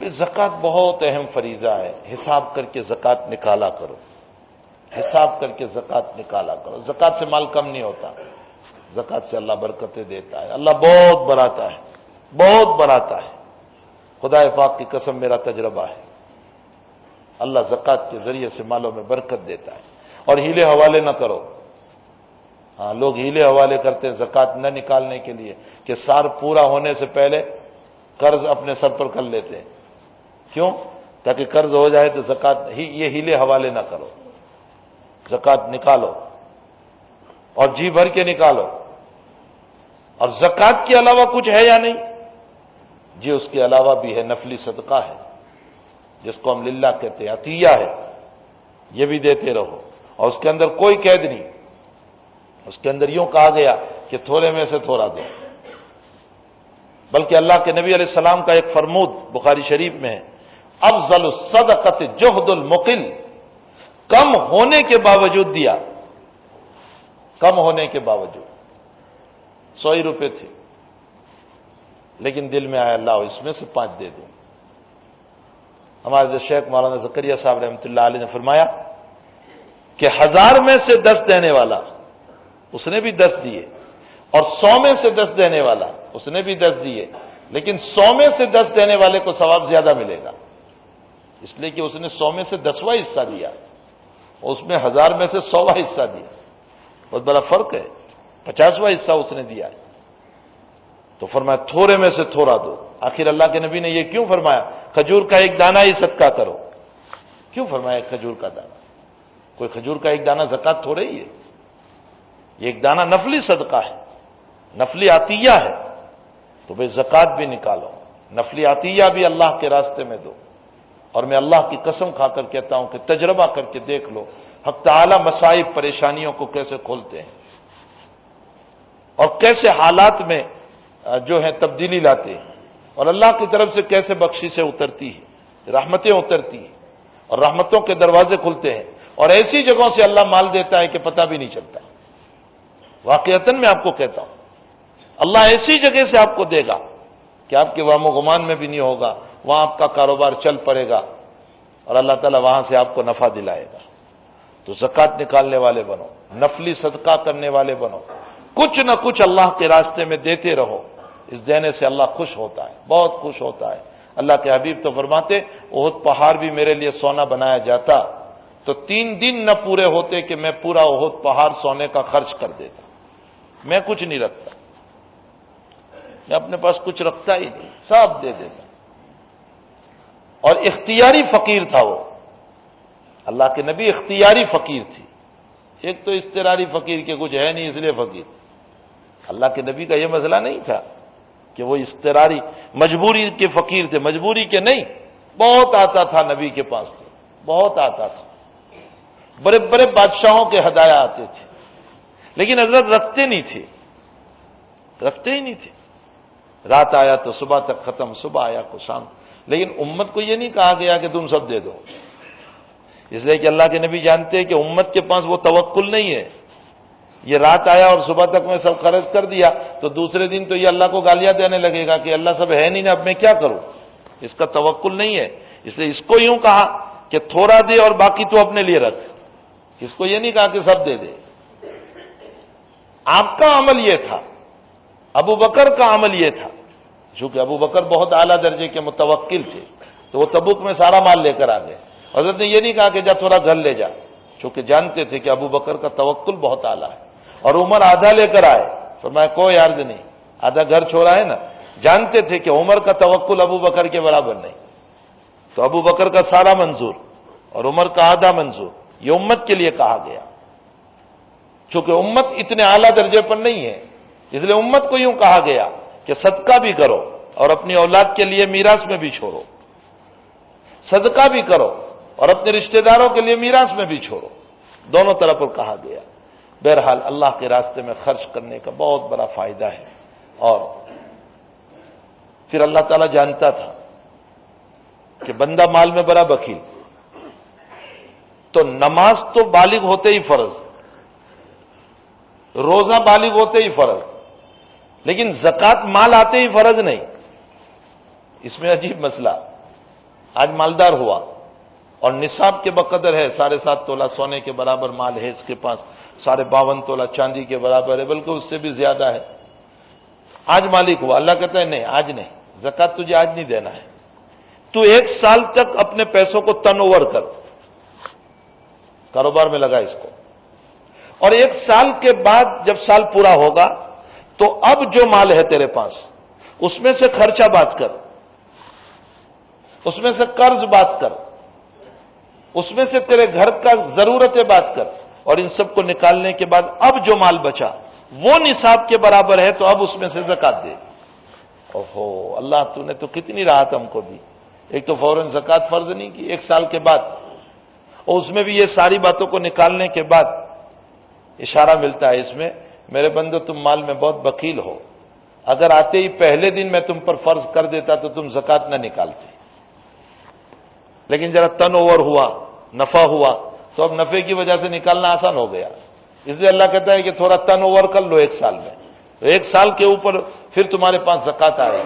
زکوٰۃ بہت اہم فریضہ ہے، حساب کر کے زکوٰۃ نکالا کرو، حساب کر کے زکوٰۃ نکالا کرو۔ زکوٰۃ سے مال کم نہیں ہوتا، زکوٰۃ سے اللہ برکتیں دیتا ہے، اللہ بہت بڑھاتا ہے، بہت بڑھاتا ہے۔ خدا پاک کی قسم میرا تجربہ ہے، اللہ زکوٰۃ کے ذریعے سے مالوں میں برکت دیتا ہے۔ اور ہیلے حوالے نہ کرو۔ ہاں لوگ ہیلے حوالے کرتے ہیں زکوٰۃ نہ نکالنے کے لیے کہ سال پورا ہونے سے پہلے قرض اپنے سر پر کر لیتے ہیں۔ کیوں؟ تاکہ قرض ہو جائے تو زکوٰۃ، یہ ہیلے حوالے نہ کرو، زکوٰۃ نکالو اور جی بھر کے نکالو۔ اور زکوٰۃ کے علاوہ کچھ ہے یا نہیں؟ جی اس کے علاوہ بھی ہے نفلی صدقہ ہے جس کو ہم للہ کہتے ہیں، عطیہ ہے، یہ بھی دیتے رہو، اور اس کے اندر کوئی قید نہیں، اس کے اندر یوں کہا گیا کہ تھوڑے میں سے تھوڑا دو، بلکہ اللہ کے نبی علیہ السلام کا ایک فرمود بخاری شریف میں ہے، افضل الصدقۃ جہد المقل، کم ہونے کے باوجود دیا، کم ہونے کے باوجود 100 روپے تھے لیکن دل میں آیا اللہ اس میں سے 5 دے دوں۔ ہمارے شیخ مولانا زکریا صاحب رحمۃ اللہ علیہ نے فرمایا کہ 1000 میں سے 10 دینے والا اس نے بھی 10 دیے، اور 100 میں سے 10 دینے والا اس نے بھی 10 دیے، لیکن 100 میں سے 10 دینے والے کو ثواب زیادہ ملے گا، اس لیے کہ اس نے 100 میں سے 10واں حصہ دیا، اس میں 1000 میں سے 100واں حصہ دیا، بہت بڑا فرق ہے، 50واں حصہ اس نے دیا ہے۔ تو فرمایا تھوڑے میں سے تھوڑا دو۔ آخر اللہ کے نبی نے یہ کیوں فرمایا؟ کھجور کا ایک دانہ ہی صدقہ کرو، کیوں فرمایا کھجور کا دانہ؟ کوئی کھجور کا ایک دانہ زکات تھوڑے ہی ہے، یہ ایک دانہ نفلی صدقہ ہے، نفلی عطیہ ہے، تو بھئی زکات بھی نکالو، نفلی عطیہ بھی اللہ کے راستے میں دو۔ اور میں اللہ کی قسم کھا کر کہتا ہوں کہ تجربہ کر کے دیکھ لو حق تعالی مصائب پریشانیوں کو کیسے کھولتے ہیں اور کیسے حالات میں جو ہے تبدیلی لاتے ہیں، اور اللہ کی طرف سے کیسے بخششیں اترتی ہے، رحمتیں اترتی ہیں اور رحمتوں کے دروازے کھلتے ہیں، اور ایسی جگہوں سے اللہ مال دیتا ہے کہ پتہ بھی نہیں چلتا۔ واقعتاً میں آپ کو کہتا ہوں اللہ ایسی جگہ سے آپ کو دے گا کہ آپ کے وہم و گمان میں بھی نہیں ہوگا، وہاں آپ کا کاروبار چل پڑے گا اور اللہ تعالیٰ وہاں سے آپ کو نفع دلائے گا۔ تو زکات نکالنے والے بنو، نفلی صدقہ کرنے والے بنو، کچھ نہ کچھ اللہ کے راستے میں دیتے رہو، اس دینے سے اللہ خوش ہوتا ہے، بہت خوش ہوتا ہے۔ اللہ کے حبیب تو فرماتے احد پہاڑ بھی میرے لیے سونا بنایا جاتا تو 3 دن نہ پورے ہوتے کہ میں پورا احد پہاڑ سونے کا خرچ کر دیتا۔ میں کچھ نہیں رکھتا، میں اپنے پاس کچھ رکھتا ہی نہیں، سب دے دیتا۔ اور اختیاری فقیر تھا وہ، اللہ کے نبی اختیاری فقیر تھی، ایک تو اضطراری فقیر کے کچھ ہے نہیں اس لیے فقیر۔ اللہ کے نبی کا یہ مسئلہ نہیں تھا کہ وہ اضطراری مجبوری کے فقیر تھے، مجبوری کے نہیں، بہت آتا تھا نبی کے پاس، تھے بہت آتا تھا، بڑے بڑے بادشاہوں کے ہدایا آتے تھے، لیکن حضرت رکھتے نہیں تھے، رکھتے ہی نہیں تھے۔ رات آیا تو صبح تک ختم، صبح آیا کو شام، لیکن امت کو یہ نہیں کہا گیا کہ تم سب دے دو، اس لیے کہ اللہ کے نبی جانتے ہیں کہ امت کے پاس وہ توکل نہیں ہے، یہ رات آیا اور صبح تک میں سب خرچ کر دیا تو دوسرے دن تو یہ اللہ کو گالیاں دینے لگے گا کہ اللہ سب ہے نہیں نا، اب میں کیا کروں، اس کا توکل نہیں ہے۔ اس لیے اس کو یوں کہا کہ تھوڑا دے اور باقی تو اپنے لیے رکھ، اس کو یہ نہیں کہا کہ سب دے دے۔ آپ کا عمل یہ تھا، ابو بکر کا عمل یہ تھا، چونکہ ابو بکر بہت اعلیٰ درجے کے متوکل تھے تو وہ تبوک میں سارا مال لے کر آ گئے۔ حضرت نے یہ نہیں کہا کہ جا تھوڑا گھر لے جا، چونکہ جانتے تھے کہ ابو بکر کا توکل بہت اعلیٰ ہے، اور عمر آدھا لے کر آئے، فرمایا کوئی عرض نہیں، آدھا گھر چھوڑا ہے نا، جانتے تھے کہ عمر کا توکل ابو بکر کے برابر نہیں، تو ابو بکر کا سارا منظور اور عمر کا آدھا منظور، یہ امت کے لیے کہا گیا، چونکہ امت اتنے اعلیٰ درجے پر نہیں ہے، اس لیے امت کو یوں کہا گیا کہ صدقہ بھی کرو اور اپنی اولاد کے لیے میراث میں بھی چھوڑو، صدقہ بھی کرو اور اپنے رشتہ داروں کے لیے میراث میں بھی چھوڑو، دونوں طرف پر کہا گیا۔ بہرحال اللہ کے راستے میں خرچ کرنے کا بہت بڑا فائدہ ہے۔ اور پھر اللہ تعالیٰ جانتا تھا کہ بندہ مال میں بڑا بخیل، تو نماز تو بالغ ہوتے ہی فرض، روزہ بالغ ہوتے ہی فرض، لیکن زکوٰۃ مال آتے ہی فرض نہیں۔ اس میں عجیب مسئلہ، آج مالدار ہوا اور نصاب کے بقدر ہے، 7.5 تولہ سونے کے برابر مال ہے اس کے پاس، 52 تولہ چاندی کے برابر ہے، بلکہ اس سے بھی زیادہ ہے، آج مالک ہوا، اللہ کہتا ہے نہیں آج نہیں، زکوٰۃ تجھے آج نہیں دینا ہے، تو 1 سال تک اپنے پیسوں کو ٹرن اوور کر، کاروبار میں لگا اس کو، اور 1 سال کے بعد جب سال پورا ہوگا تو اب جو مال ہے تیرے پاس اس میں سے خرچہ بات کر، اس میں سے قرض بات کر، اس میں سے تیرے گھر کا ضرورتیں بات کر، اور ان سب کو نکالنے کے بعد اب جو مال بچا وہ نصاب کے برابر ہے تو اب اس میں سے زکات دے، اوہو اللہ تو نے تو کتنی راحت ہم کو دی. ایک تو فوراً زکوٰۃ فرض نہیں کی 1 سال کے بعد، اور اس میں بھی یہ ساری باتوں کو نکالنے کے بعد اشارہ ملتا ہے اس میں، میرے بندو تم مال میں بہت بخیل ہو، اگر آتے ہی پہلے دن میں تم پر فرض کر دیتا تو تم زکوٰۃ نہ نکالتے، لیکن ذرا ٹرن اوور ہوا، نفع ہوا، تو اب نفع کی وجہ سے نکالنا آسان ہو گیا. اس لیے اللہ کہتا ہے کہ تھوڑا ٹرن اوور کر لو 1 سال میں، تو 1 سال کے اوپر پھر تمہارے پاس زکوٰۃ آئے.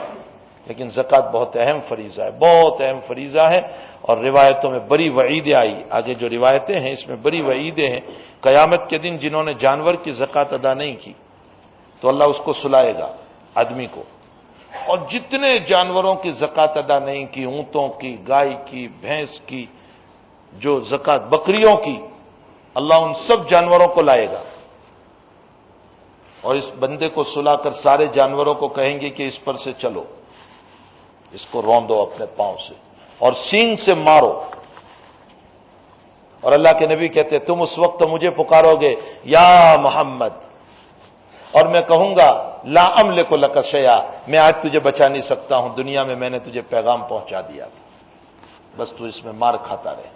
لیکن زکوٰۃ بہت اہم فریضہ ہے، بہت اہم فریضہ ہے، اور روایتوں میں بڑی وعیدیں آئی. آگے جو روایتیں ہیں اس میں بڑی وعیدیں ہیں. قیامت کے دن جنہوں نے جانور کی زکوٰۃ ادا نہیں کی تو اللہ اس کو سلائے گا آدمی کو، اور جتنے جانوروں کی زکوٰۃ ادا نہیں کی، اونٹوں کی، گائے کی، بھینس کی، جو زکوٰۃ بکریوں کی، اللہ ان سب جانوروں کو لائے گا، اور اس بندے کو سلا کر سارے جانوروں کو کہیں گے کہ اس پر سے چلو، اس کو روندو اپنے پاؤں سے اور سینگ سے مارو. اور اللہ کے نبی کہتے تم اس وقت مجھے پکارو گے یا محمد، اور میں کہوں گا لا املک لک شیئا، میں آج تجھے بچا نہیں سکتا ہوں، دنیا میں میں نے تجھے پیغام پہنچا دیا تھا، بس تو اس میں مار کھاتا رہے.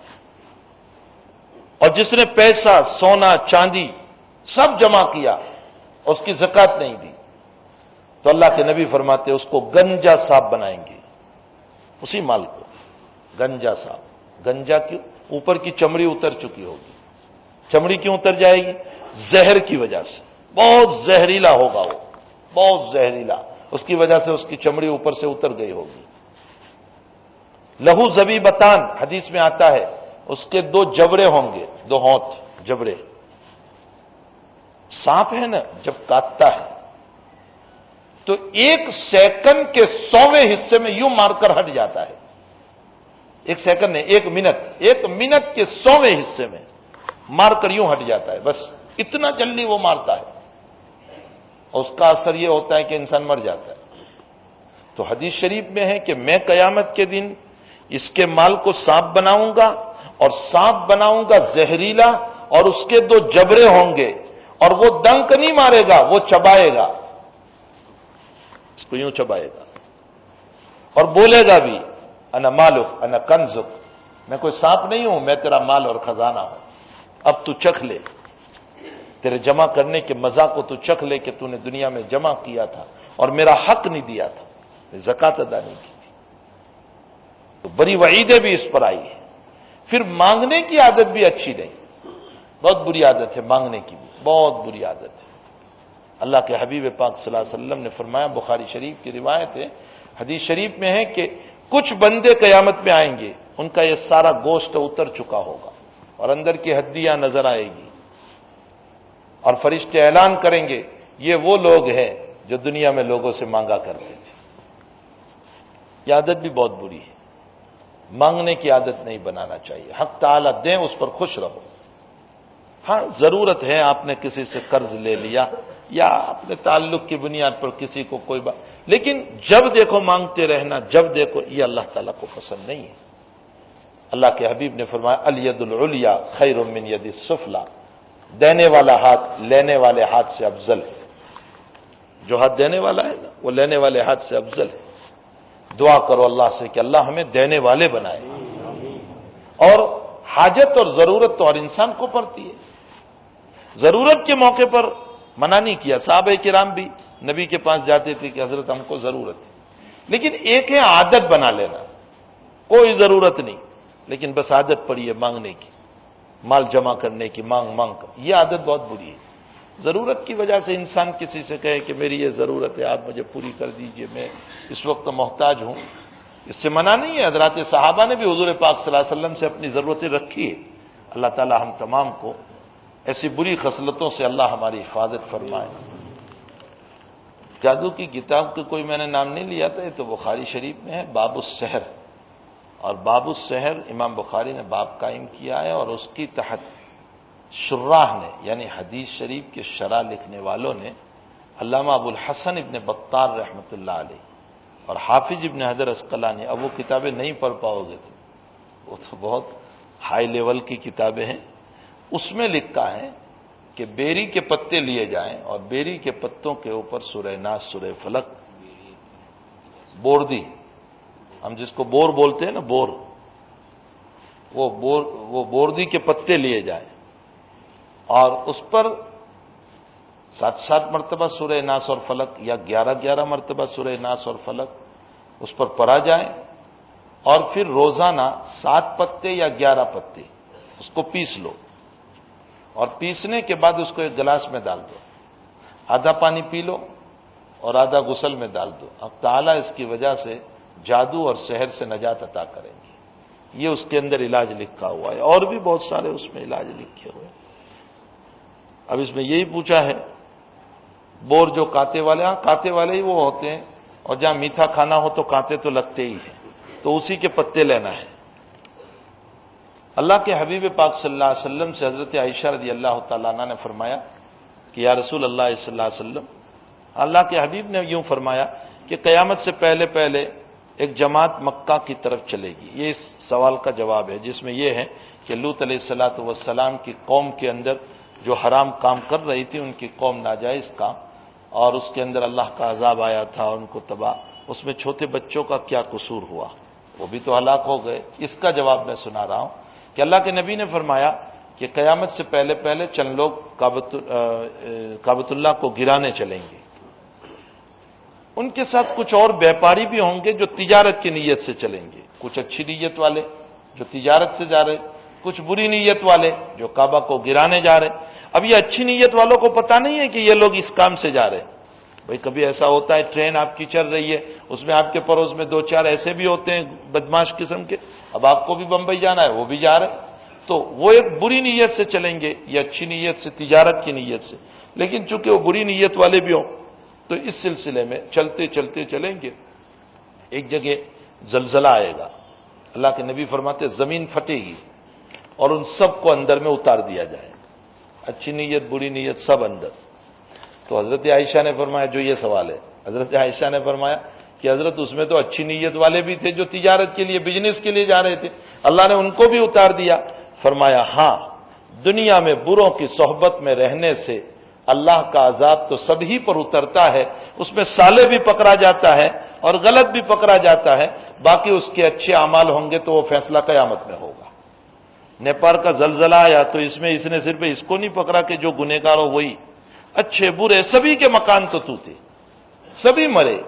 اور جس نے پیسہ، سونا، چاندی سب جمع کیا، اس کی زکوٰۃ نہیں دی، تو اللہ کے نبی فرماتے اس کو گنجا صاحب بنائیں گے. اسی مال کو گنجا صاحب. گنجا کیوں؟ اوپر کی چمڑی اتر چکی ہوگی. چمڑی کیوں اتر جائے گی؟ زہر کی وجہ سے. بہت زہریلا ہوگا وہ، بہت زہریلا، اس کی وجہ سے اس کی چمڑی اوپر سے اتر گئی ہوگی. لہو زبیبتان حدیث میں آتا ہے، اس کے 2 جبڑے ہوں گے، 2 ہونٹ جبڑے. سانپ ہے نا جب کاٹتا ہے تو 1 سیکنڈ کے 100ویں حصے میں یوں مار کر ہٹ جاتا ہے. 1 سیکنڈ نہیں، 1 منٹ، 1 منٹ کے 100ویں حصے میں مار کر یوں ہٹ جاتا ہے، بس اتنا جلدی وہ مارتا ہے، اور اس کا اثر یہ ہوتا ہے کہ انسان مر جاتا ہے. تو حدیث شریف میں ہے کہ میں قیامت کے دن اس کے مال کو سانپ بناؤں گا، اور سانپ بناؤں گا زہریلا، اور اس کے 2 جبڑے ہوں گے، اور وہ ڈنک نہیں مارے گا، وہ چبائے گا، اس کو یوں چبائے گا، اور بولے گا بھی انا مالک انا کنزک، میں کوئی سانپ نہیں ہوں، میں تیرا مال اور خزانہ ہوں، اب تو چکھ لے، تیرے جمع کرنے کے مزہ کو تو چکھ لے کہ تو نے دنیا میں جمع کیا تھا اور میرا حق نہیں دیا تھا، زکوٰۃ ادا نہیں کی تھی. تو بڑی وعیدیں بھی اس پر آئی ہیں. پھر مانگنے کی عادت بھی اچھی نہیں، بہت بری عادت ہے مانگنے کی بھی، بہت بری عادت ہے. اللہ کے حبیب پاک صلی اللہ علیہ وسلم نے فرمایا، بخاری شریف کی روایت ہے، حدیث شریف میں ہے کہ کچھ بندے قیامت میں آئیں گے، ان کا یہ سارا گوشت اتر چکا ہوگا اور اندر کی ہڈیاں نظر آئے گی، اور فرشتے اعلان کریں گے یہ وہ لوگ ہیں جو دنیا میں لوگوں سے مانگا کرتے تھے. یہ عادت بھی بہت بری ہے، مانگنے کی عادت نہیں بنانا چاہیے. حق تعالیٰ دیں، اس پر خوش رہو. ہاں ضرورت ہے، آپ نے کسی سے قرض لے لیا یا اپنے تعلق کی بنیاد پر کسی کو کوئی بات، لیکن جب دیکھو مانگتے رہنا، جب دیکھو، یہ اللہ تعالیٰ کو پسند نہیں ہے. اللہ کے حبیب نے فرمایا الید العلیٰ خیر من ید السفلیٰ، دینے والا ہاتھ لینے والے ہاتھ سے افضل ہے. جو ہاتھ دینے والا ہے نا وہ لینے والے ہاتھ سے افضل ہے. دعا کرو اللہ سے کہ اللہ ہمیں دینے والے بنائے. اور حاجت اور ضرورت تو ہر انسان کو پڑتی ہے. ضرورت کے موقع پر منع نہیں کیا، صحابہ کرام بھی نبی کے پاس جاتے تھے کہ حضرت ہم کو ضرورت ہے. لیکن ایک ہے عادت بنا لینا، کوئی ضرورت نہیں لیکن بس عادت پڑی ہے مانگنے کی، مال جمع کرنے کی، مانگ کر، یہ عادت بہت بری ہے. ضرورت کی وجہ سے انسان کسی سے کہے کہ میری یہ ضرورت ہے، آپ مجھے پوری کر دیجئے، میں اس وقت محتاج ہوں، اس سے منع نہیں ہے. حضرات صحابہ نے بھی حضور پاک صلی اللہ علیہ وسلم سے اپنی ضرورتیں رکھی ہے. اللہ تعالی ہم تمام کو ایسی بری خصلتوں سے اللہ ہماری حفاظت فرمائے. جادو کی کتاب کا کوئی میں نے نام نہیں لیا تھا، یہ تو بخاری شریف میں ہے، باب السحر. اور باب السحر امام بخاری نے باب قائم کیا ہے، اور اس کی تحت شراح نے یعنی حدیث شریف کے شرح لکھنے والوں نے علامہ ابو الحسن ابن بطار رحمۃ اللہ علیہ اور حافظ ابن حجر عسقلانی، اب وہ کتابیں نہیں پڑھ پاؤ گے تو وہ تو بہت ہائی لیول کی کتابیں ہیں. اس میں لکھا ہے کہ بیری کے پتے لیے جائیں اور بیری کے پتوں کے اوپر سورہ ناس، سورہ فلق، بوردی، ہم جس کو بور بولتے ہیں نا، بور، وہ بوردی کے پتے لیے جائیں اور اس پر 7 مرتبہ سورہ ناس اور فلق یا 11 مرتبہ سورہ ناس اور فلق اس پر پڑھا جائے، اور پھر روزانہ 7 پتے یا 11 پتے اس کو پیس لو، اور پیسنے کے بعد اس کو ایک گلاس میں ڈال دو، آدھا پانی پی لو اور آدھا غسل میں ڈال دو۔ اب تعالیٰ اس کی وجہ سے جادو اور سحر سے نجات عطا کریں گے۔ یہ اس کے اندر علاج لکھا ہوا ہے، اور بھی بہت سارے اس میں علاج لکھے ہوئے ہیں۔ اب اس میں یہی پوچھا ہے بور جو کانٹے والے، ہاں کانٹے والے ہی وہ ہوتے ہیں، اور جہاں میٹھا کھانا ہو تو کانٹے تو لگتے ہی ہیں، تو اسی کے پتے لینا ہے۔ اللہ کے حبیب پاک صلی اللہ علیہ وسلم سے حضرت عائشہ رضی اللہ تعالیٰ عنہ نے فرمایا کہ یا رسول اللہ صلی اللہ علیہ وسلم، اللہ کے حبیب نے یوں فرمایا کہ قیامت سے پہلے پہلے ایک جماعت مکہ کی طرف چلے گی۔ یہ اس سوال کا جواب ہے، جس میں یہ ہے کہ لوط علیہ الصلوۃ والسلام کی قوم کے اندر جو حرام کام کر رہی تھی، ان کی قوم ناجائز کام، اور اس کے اندر اللہ کا عذاب آیا تھا اور ان کو تباہ، اس میں چھوٹے بچوں کا کیا قصور ہوا، وہ بھی تو ہلاک ہو گئے۔ اس کا جواب میں سنا رہا ہوں کہ اللہ کے نبی نے فرمایا کہ قیامت سے پہلے پہلے چند لوگ کعبۃ اللہ کو گرانے چلیں گے، ان کے ساتھ کچھ اور بیپاری بھی ہوں گے جو تجارت کی نیت سے چلیں گے، کچھ اچھی نیت والے جو تجارت سے جا رہے، کچھ بری نیت والے جو کعبہ کو گرانے جا رہے۔ اب یہ اچھی نیت والوں کو پتہ نہیں ہے کہ یہ لوگ اس کام سے جا رہے ہیں۔ بھئی کبھی ایسا ہوتا ہے ٹرین آپ کی چل رہی ہے، اس میں آپ کے پڑوس میں 2-4 ایسے بھی ہوتے ہیں بدماش قسم کے، اب آپ کو بھی بمبئی جانا ہے، وہ بھی جا رہے ہیں، تو وہ ایک بری نیت سے چلیں گے یا اچھی نیت سے، تجارت کی نیت سے، لیکن چونکہ وہ بری نیت والے بھی ہوں تو اس سلسلے میں چلتے چلتے چلیں گے، ایک جگہ زلزلہ آئے گا، اللہ کے نبی فرماتے زمین پھٹے گی اور ان سب کو اندر میں اتار دیا جائے، اچھی نیت بری نیت سب اندر۔ تو حضرت عائشہ نے فرمایا، جو یہ سوال ہے، حضرت عائشہ نے فرمایا کہ حضرت اس میں تو اچھی نیت والے بھی تھے جو تجارت کے لیے، بزنس کے لیے جا رہے تھے، اللہ نے ان کو بھی اتار دیا۔ فرمایا ہاں، دنیا میں بروں کی صحبت میں رہنے سے اللہ کا عذاب تو سبھی پر اترتا ہے، اس میں صالح بھی پکڑا جاتا ہے اور غلط بھی پکڑا جاتا ہے، باقی اس کے اچھے اعمال ہوں گے تو وہ فیصلہ قیامت میں ہوگا۔ نیپال کا زلزلہ آیا تو اس میں اس نے صرف اس کو نہیں پکڑا کہ جو گنہگار ہو وہی، اچھے برے سبھی کے مکان تو تھے، سبھی مرے،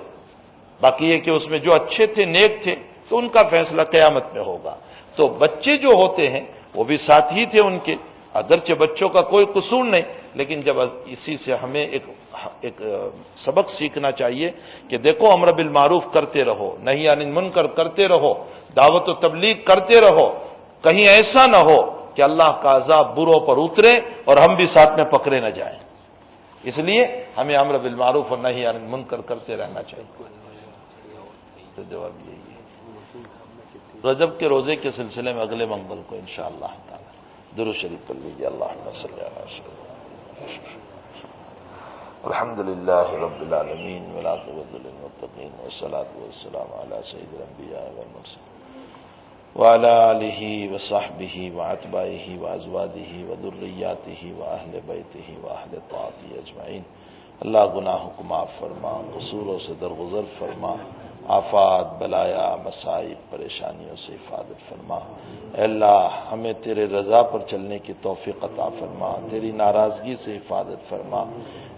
باقی یہ کہ اس میں جو اچھے تھے، نیک تھے، تو ان کا فیصلہ قیامت میں ہوگا۔ تو بچے جو ہوتے ہیں وہ بھی ساتھ ہی تھے ان کے، اگرچہ بچوں کا کوئی قصور نہیں، لیکن جب اسی سے ہمیں ایک سبق سیکھنا چاہیے کہ دیکھو امر بالمعروف کرتے رہو، نہی عن المنکر کرتے رہو، دعوت و تبلیغ کرتے رہو، کہیں ایسا نہ ہو کہ اللہ کا عذاب بروں پر اترے اور ہم بھی ساتھ میں پکڑے نہ جائیں۔ اس لیے ہمیں امر بالمعروف اور نہی عن المنکر کرتے رہنا چاہیے۔ تو جواب یہی ہے۔ رجب کے روزے کے سلسلے میں اگلے منگل کو انشاءاللہ تعالی درود شریف پڑھ لیجیے، اللہم صلی علی سیدنا الحمدللہ رب العالمین والعاقبۃ للمتقین والصلاۃ والسلام علی سید الانبیاء والمرسلین وعلی آلہ وصحبہ واتباعہ وازواجہ وذریاتہ واہل بیتہ واہل طاعتہ اجمعین۔ اللہ گناہوں کو معاف فرما، قصوروں سے درگزر فرما، آفات بلایا مصائب پریشانیوں سے حفاظت فرما۔ اے اللہ ہمیں تیرے رضا پر چلنے کی توفیق عطا فرما، تیری ناراضگی سے حفاظت فرما۔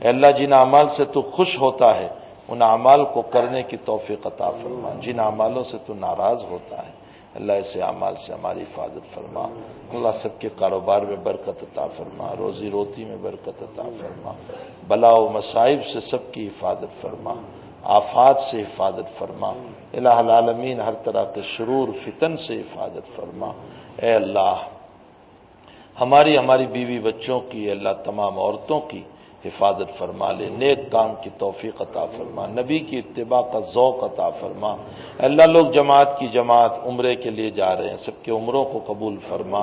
اے اللہ جن اعمال سے تو خوش ہوتا ہے ان اعمال کو کرنے کی توفیق عطا فرما، جن اعمالوں سے تو ناراض ہوتا ہے اللہ ایسے اعمال سے ہماری حفاظت فرما۔ اللہ سب کے کاروبار میں برکت عطا فرما، روزی روٹی میں برکت عطا فرما، بلا و مصائب سے سب کی حفاظت فرما، آفات سے حفاظت فرما، الہ العالمین ہر طرح کے شرور فتن سے حفاظت فرما۔ اے اللہ ہماری بیوی بچوں کی، اے اللہ تمام عورتوں کی حفاظت فرما لے، نیک کام کی توفیق عطا فرما، نبی کی اتباع کا ذوق عطا فرما۔ اے اللہ لوگ جماعت کی جماعت عمرے کے لیے جا رہے ہیں، سب کے عمروں کو قبول فرما،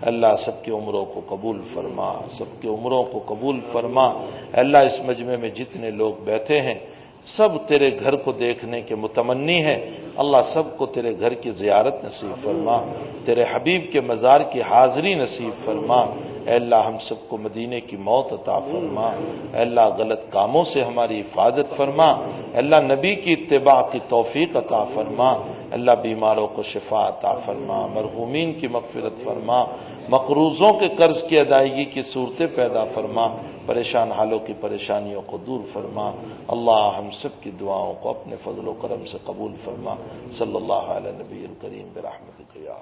اللہ سب کے عمروں کو قبول فرما، سب کے عمروں کو قبول فرما۔ اے اللہ اس مجمع میں جتنے لوگ بیٹھے ہیں سب تیرے گھر کو دیکھنے کے متمنی ہیں، اللہ سب کو تیرے گھر کی زیارت نصیب فرما، تیرے حبیب کے مزار کی حاضری نصیب فرما۔ اے اللہ ہم سب کو مدینے کی موت عطا فرما، اے اللہ غلط کاموں سے ہماری حفاظت فرما، اے اللہ نبی کی اتباع کی توفیق عطا فرما، اللہ بیماروں کو شفا عطا فرما، مرحومین کی مغفرت فرما، مقروضوں کے قرض کی ادائیگی کی صورتیں پیدا فرما، پریشان حالوں کی پریشانیوں کو دور فرما، اللہ ہم سب کی دعاؤں کو اپنے فضل و کرم سے قبول فرما، صلی اللہ علیہ نبی الکریم برحمتک یا